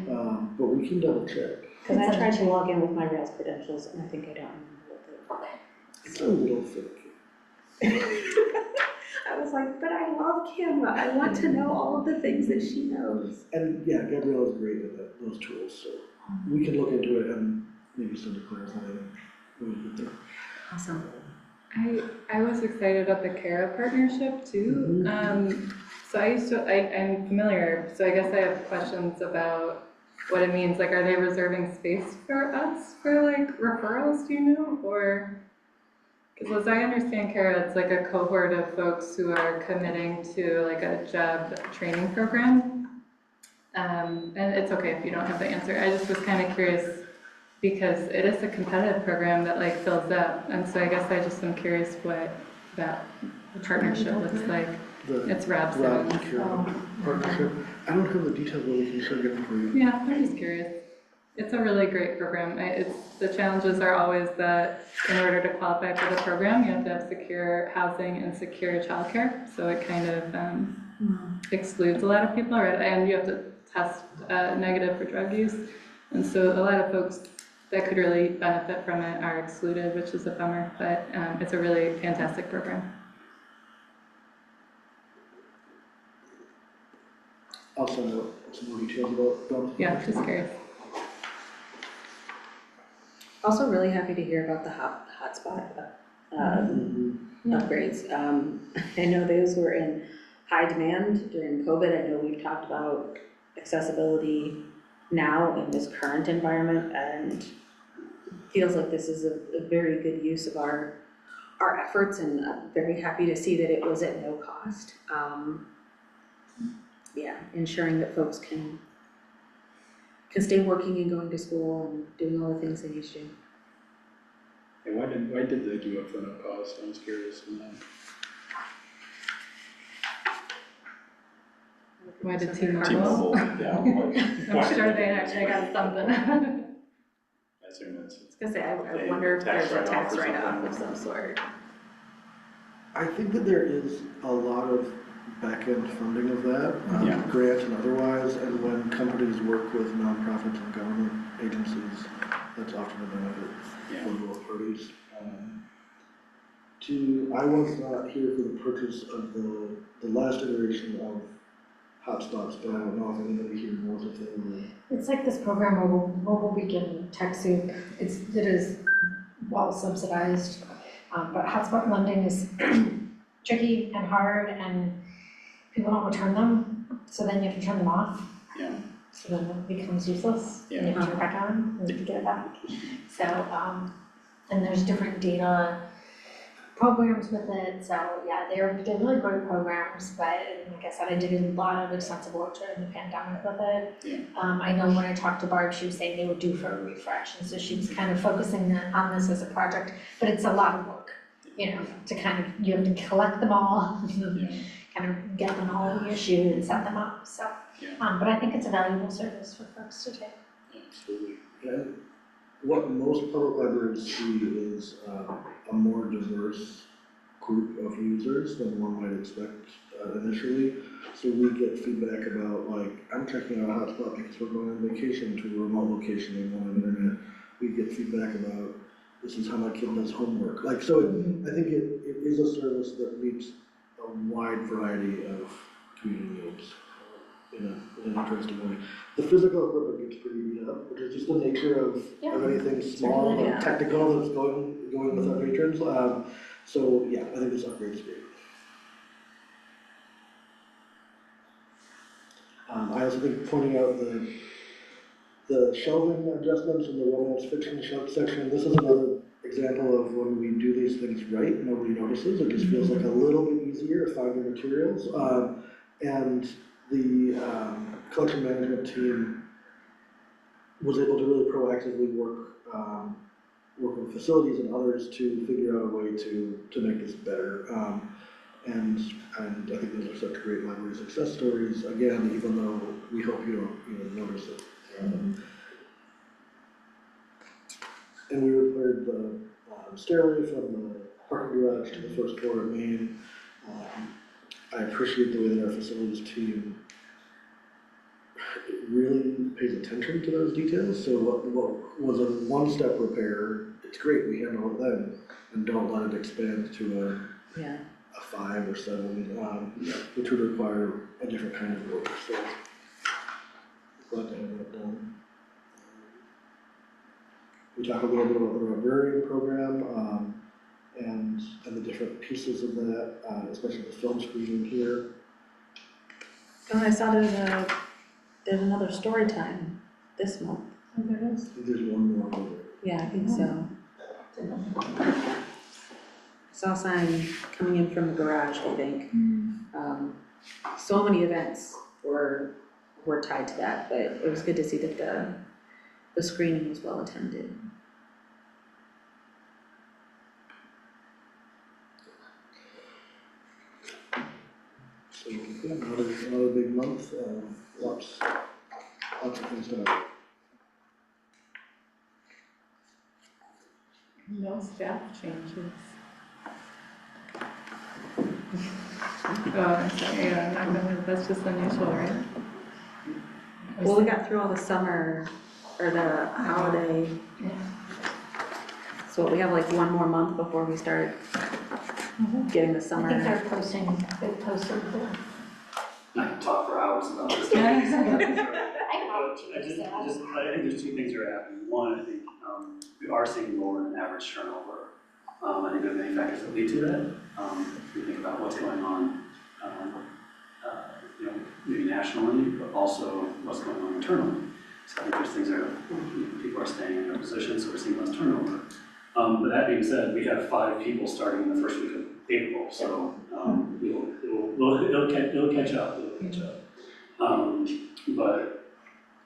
but we can double check. Because I tried to log in with my Rails credentials and I think I don't remember what they were. It's a little thick. I was like, but I love Canva. I want to know all of the things that she knows. And yeah, Gabrielle is great at those tools, so we can look into it and maybe send a clarify when we get there. Awesome. I was excited about the Cara partnership too. So I'm familiar, so I guess I have questions about what it means. Like, are they reserving space for us for like referrals, do you know? Or, because as I understand Cara, it's like a cohort of folks who are committing to like a job training program. And it's okay if you don't have the answer. I just was kind of curious because it is a competitive program that like fills up. And so I guess I just am curious what that partnership looks like. It's Rob Rob Simmons. Cure partnership. I don't have the details, but we can sure get them for you. Yeah, I'm just curious. It's a really great program. The challenges are always that in order to qualify for the program, you have to have secure housing and secure childcare. So it kind of excludes a lot of people, right? And you have to test negative for drug use. And so a lot of folks that could really benefit from it are excluded, which is a bummer, but it's a really fantastic program. I'll send out some more details about them. Yeah, just curious. Also really happy to hear about the hotspot upgrades. I know those were in high demand during COVID. I know we've talked about accessibility now in this current environment, and feels like this is a very good use of our efforts, and I'm very happy to see that it was at no cost. Yeah, ensuring that folks can stay working and going to school and doing all the things they need to do. Hey, why did they do it for no cost? I was curious on that. Why did T-Mobile? Yeah. I'm sure they actually got something. I assume it's. I was gonna say, I wonder if there's a tax write-off of some sort. I think that there is a lot of back-end funding of that, Yeah. grant and otherwise, and when companies work with nonprofits and government agencies, that's often a benefit Yeah. for both parties. I was not here for the purchase of the last iteration of hotspots, but I don't know if anybody here knows if they were. It's like this program, Mobile Beacon TechSoup. It is well subsidized, but hotspot lending is tricky and hard, and people don't return them, so then you have to turn them off. Yeah. So then it becomes useless, and you have to turn it back on, and you have to get it back. So, and there's different data programs with it, so yeah, they're really great programs, but like I said, I did a lot of extensive work during the pandemic with it. Yeah. I know when I talked to Barb, she was saying they were due for a refresh, and so she was kind of focusing on this as a project, but it's a lot of work, you know, to kind of, you have to collect them all, kind of get them all issued and set them up, so. Yeah. But I think it's a valuable service for folks to take. Absolutely. Yeah. What most public libraries see is a more diverse group of users than one might expect initially. So we get feedback about, like, I'm checking out a hotspot because we're going on vacation to a remote location and on the internet. We get feedback about, this is how my kid does homework. Like, so I think it is a service that meets a wide variety of community needs in an interesting way. The physical equipment gets pretty beat up, which is just the nature of anything small and technical that's going with our patrons. So yeah, I think this upgrade is great. I also think pointing out the shelving adjustments in the romance fiction section, this is another example of when we do these things right, nobody notices. It just feels like a little bit easier to find your materials. And the collection management team was able to really proactively work with facilities and others to figure out a way to make this better. And I think those are such great library success stories, again, even though we hope you don't even notice it. And we repaired the stairway from the parking garage to the first floor at Main. I appreciate the way that our facilities team really pays attention to those details. So what was a one-step repair, it's great, we handle it then, and don't let it expand to a 5 or 7, which would require a different kind of work, so glad to have that done. We talked a little bit about the librarian program, and the different pieces of that, especially the film screening here. Oh, I saw there's another story time this month. I think there's one more over there. Yeah, I think so. Saw a sign coming in from the garage, I think. So many events were tied to that, but it was good to see that the screening was well attended. So, yeah, another big month, lots of things to have. No staff changes. Oh, I'm sorry, yeah, I'm not gonna, that's just unusual, right? Well, we got through all the summer, or the holiday. So we have like one more month before we start getting the I summer. think they're posted there. I can talk for hours about this. I can I think there's two things that are happening. One, I think we are seeing lower than average turnover. I think there are many factors that lead to that. If we think about what's going on, maybe nationally, but also what's going on internally. So I think there's things that people are staying in their positions, so we're seeing less turnover. But that being said, we have 5 people starting in the first week of April, so it'll catch up. But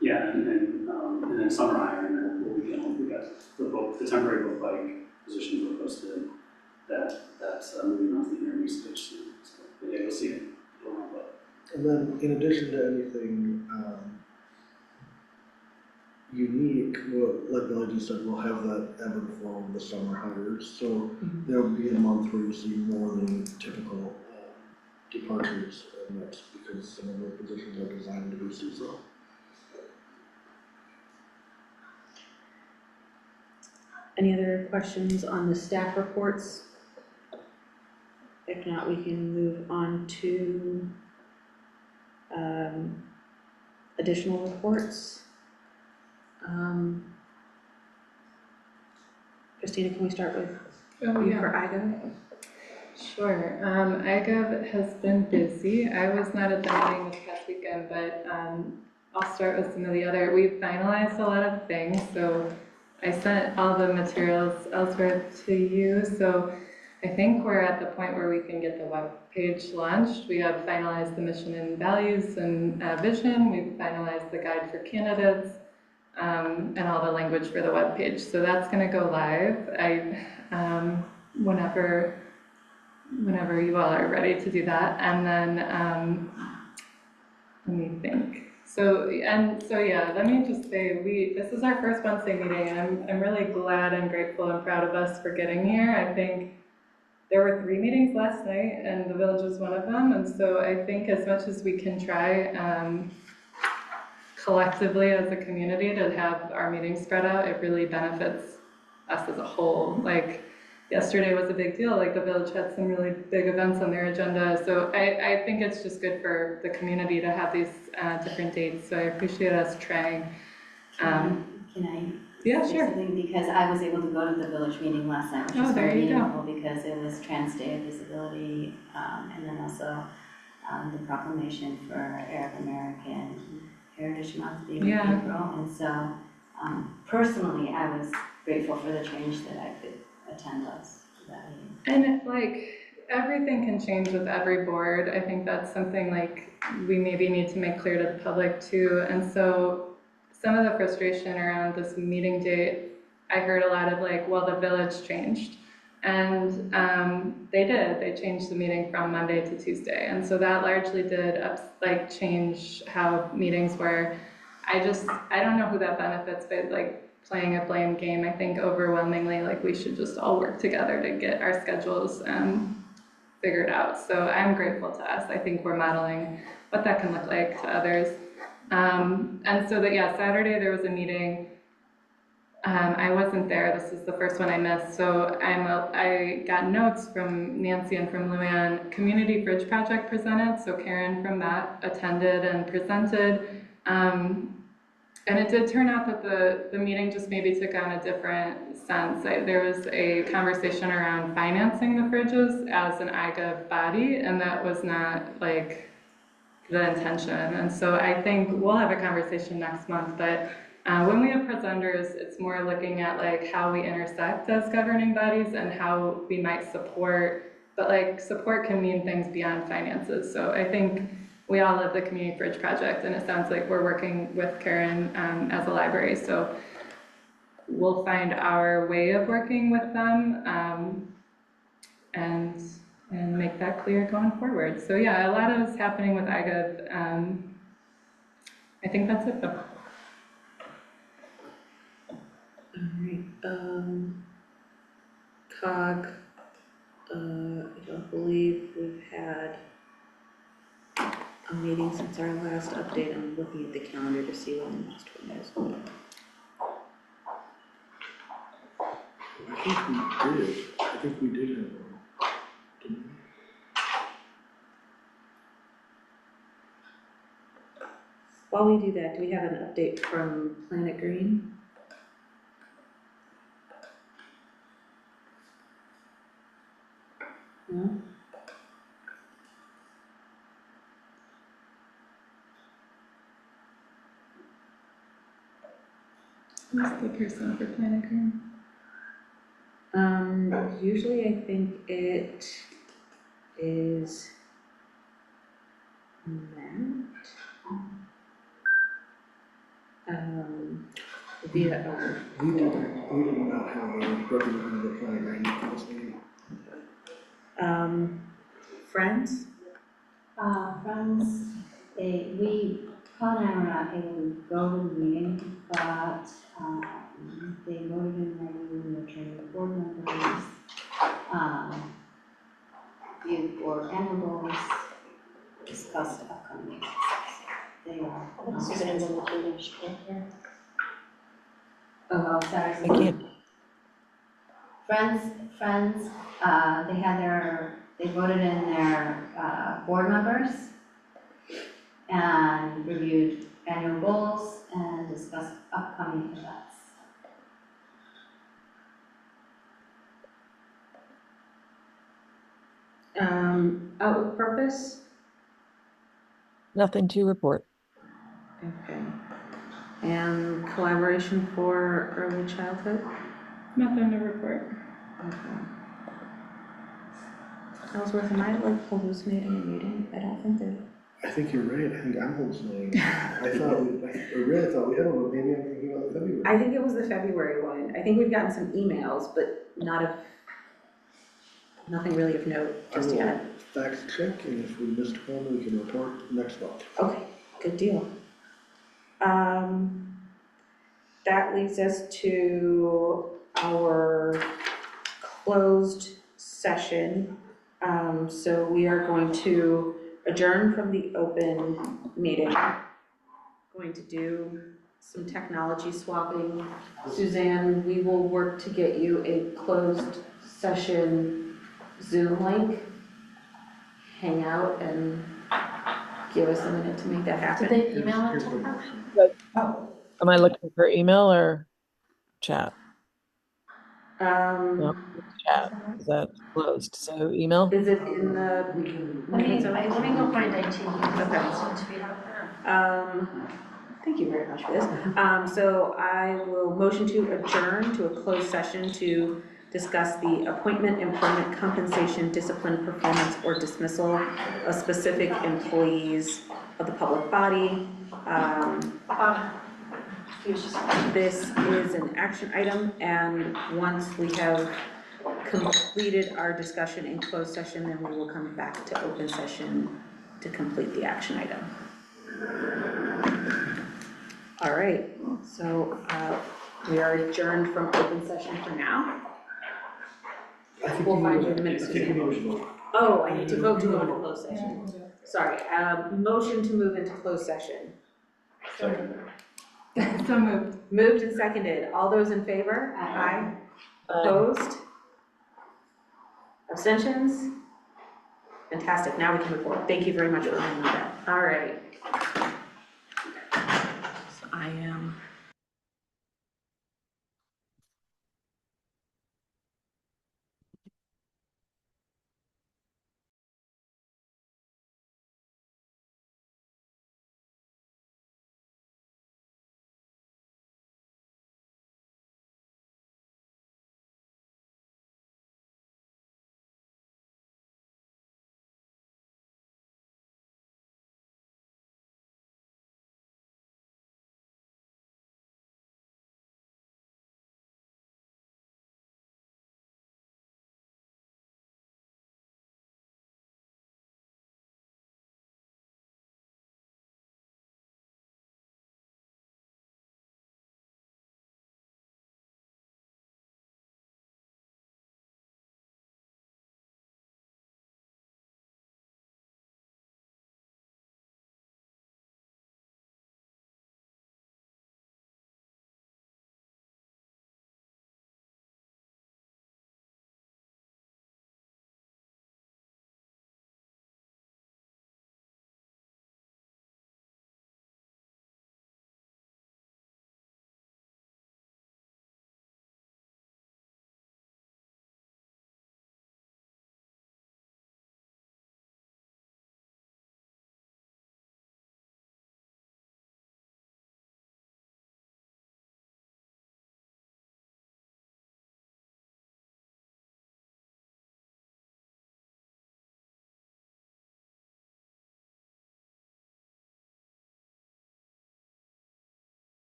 yeah, and then summer hiring, and we got the temporary book bike positions were posted. That's moving on to the interview stage soon. So yeah, you'll see it. And then, in addition to anything unique, like Billy just said, we'll have that ebb and flow of the summer hires. So there'll be a month where you see more than typical departures, and that's because some of those positions are designed to be seasonal. Any other questions on the staff reports? If not, we can move on to additional reports. Christina, can we start with you for IGO? Sure. IGov has been busy. I was not at the meeting this past weekend, but I'll start with some of the other. We've finalized a lot of things, so I sent all the materials elsewhere to you. So I think we're at the point where we can get the web page launched. We have finalized the mission and values and vision. We've finalized the guide for candidates and all the language for the web page. So that's going to go live. Whenever you all are ready to do that. And then let me think. So yeah, let me just say this is our first Wednesday meeting, and I'm really glad and grateful and proud of us for getting here. I think there were 3 meetings last night, and the village was one of them. And so I think as much as we can try collectively as a community to have our meetings spread out, it really benefits us as a whole. Like yesterday was a big deal. Like the village had some really big events on their agenda. So I think it's just good for the community to have these different dates. So I appreciate us trying. Can I Yeah, say sure. something? Because I was able to go to the village meeting last night, which Oh, was there very you go. meaningful because it was Trans Day of Visibility, and then also the proclamation for Arab American Heritage Month being in Yeah. April. And so personally, I was grateful for the change that I could attend that meeting. And like everything can change with every board. I think that's something like we maybe need to make clear to the public too. And so some of the frustration around this meeting date, I heard a lot of like, well, the village changed. And they did. They changed the meeting from Monday to Tuesday. And so that largely did change how meetings were. I don't know who that benefits, but like playing a blame game, I think overwhelmingly like we should just all work together to get our schedules figured out. So I'm grateful to us. I think we're modeling what that can look like to others. And so Saturday there was a meeting. I wasn't there, this is the first one I missed, so I got notes from Nancy and from Luann. Community Bridge Project presented, so Karen from that attended and presented. And it did turn out that the meeting just maybe took on a different sense. There was a conversation around financing the fridges as an IGov body, and that was not like the intention. And so I think we'll have a conversation next month, but when we have presenters, it's more looking at like how we intersect as governing bodies and how we might support, but like support can mean things beyond finances. So I think we all love the Community Bridge Project, and it sounds like we're working with Karen as a library, so we'll find our way of working with them and make that clear going forward. So yeah, a lot is happening with IGov. I think that's it though. All right, COG, I don't believe we've had a meeting since our last update. I'm looking at the calendar to see when the next one is. I think we did have one, didn't we? While we do that, do we have an update from Planet Green? No? Who's the person for Planet Green? Usually I think it is Matt. Via our. We did not have a representative plan right for this meeting. Friends? Friends, Paul and I were not able to go to the meeting, but they voted in their majority of board members, viewed board annual goals, discussed upcoming meetings. They are. Suzanne's on the meeting, she can't hear. Oh, sorry. I can't. Friends, they voted in their board members and reviewed annual goals and discussed upcoming events. Out with purpose? Nothing to report. Okay. And collaboration for early childhood? Nothing to report. Okay. Ellsworth, am I like hallucinating a meeting? I don't think that. I think you're right, I think I'm hallucinating. I really thought we had one, but maybe I'm thinking about the February. I think it was the February one. I think we've gotten some emails, but nothing really of note just I will yet. fact check, and if we missed one, we can report next month. Okay, good deal. That leads us to our closed session. So we are going to adjourn from the open meeting. Going to do some technology swapping. Suzanne, we will work to get you a closed session Zoom link. Hang out and give us a minute to make that happen. Did they email it Here's to the her? motion. Oh, Am I looking for email or chat? Um, No, chat. Is that closed? So email? is it in the We can, let me minutes of- go find IT. Okay. It seems to be out there. Thank you very much for this. So I will motion to adjourn to a closed session to discuss the appointment, employment, compensation, discipline, performance, or dismissal of specific employees of the public body. This is an action item, and once we have completed our discussion in closed session, then we will come back to open session to complete the action item. All right, so we are adjourned from open session for now. I think We'll we find need you a- the minutes, I think we Suzanne. need a motion. Oh, I need to vote to go into closed session. Sorry, motion to move into closed session. Second. So moved. Moved and seconded. All those in favor? Aye. Opposed? Abstentions? Fantastic. Now we can move forward. Thank you very much for reminding me of that. All right. So I am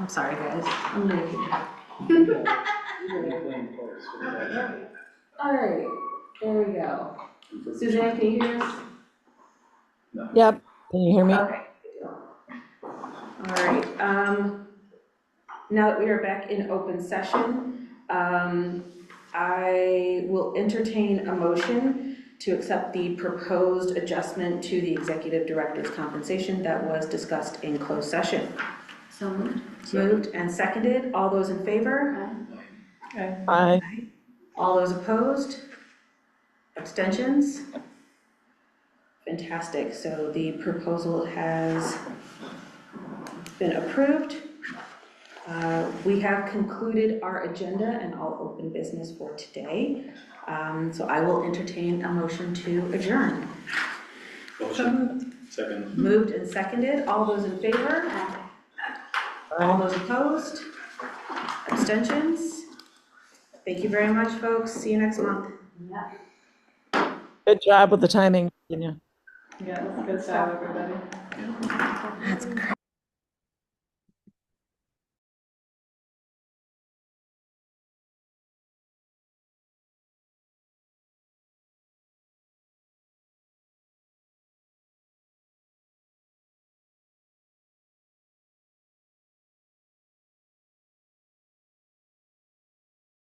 I'm sorry, guys. I'm gonna All right, there we go. Suzanne, can you hear us? Yep, can you hear me? Okay. All right, now that we are back in open session, I will entertain a motion to accept the proposed adjustment to the executive director's compensation that was discussed in closed session. So moved. Moved and seconded. All those in favor? Aye. All those opposed? Abstentions? Fantastic. So the proposal has been approved. We have concluded our agenda and all open business for today. So I will entertain a motion to adjourn. Motion. Second. Moved and seconded. All those in favor? All those opposed? Abstentions? Thank you very much, folks. See you next month. Good job with the timing, Virginia. Yeah, good job, everybody. That's great.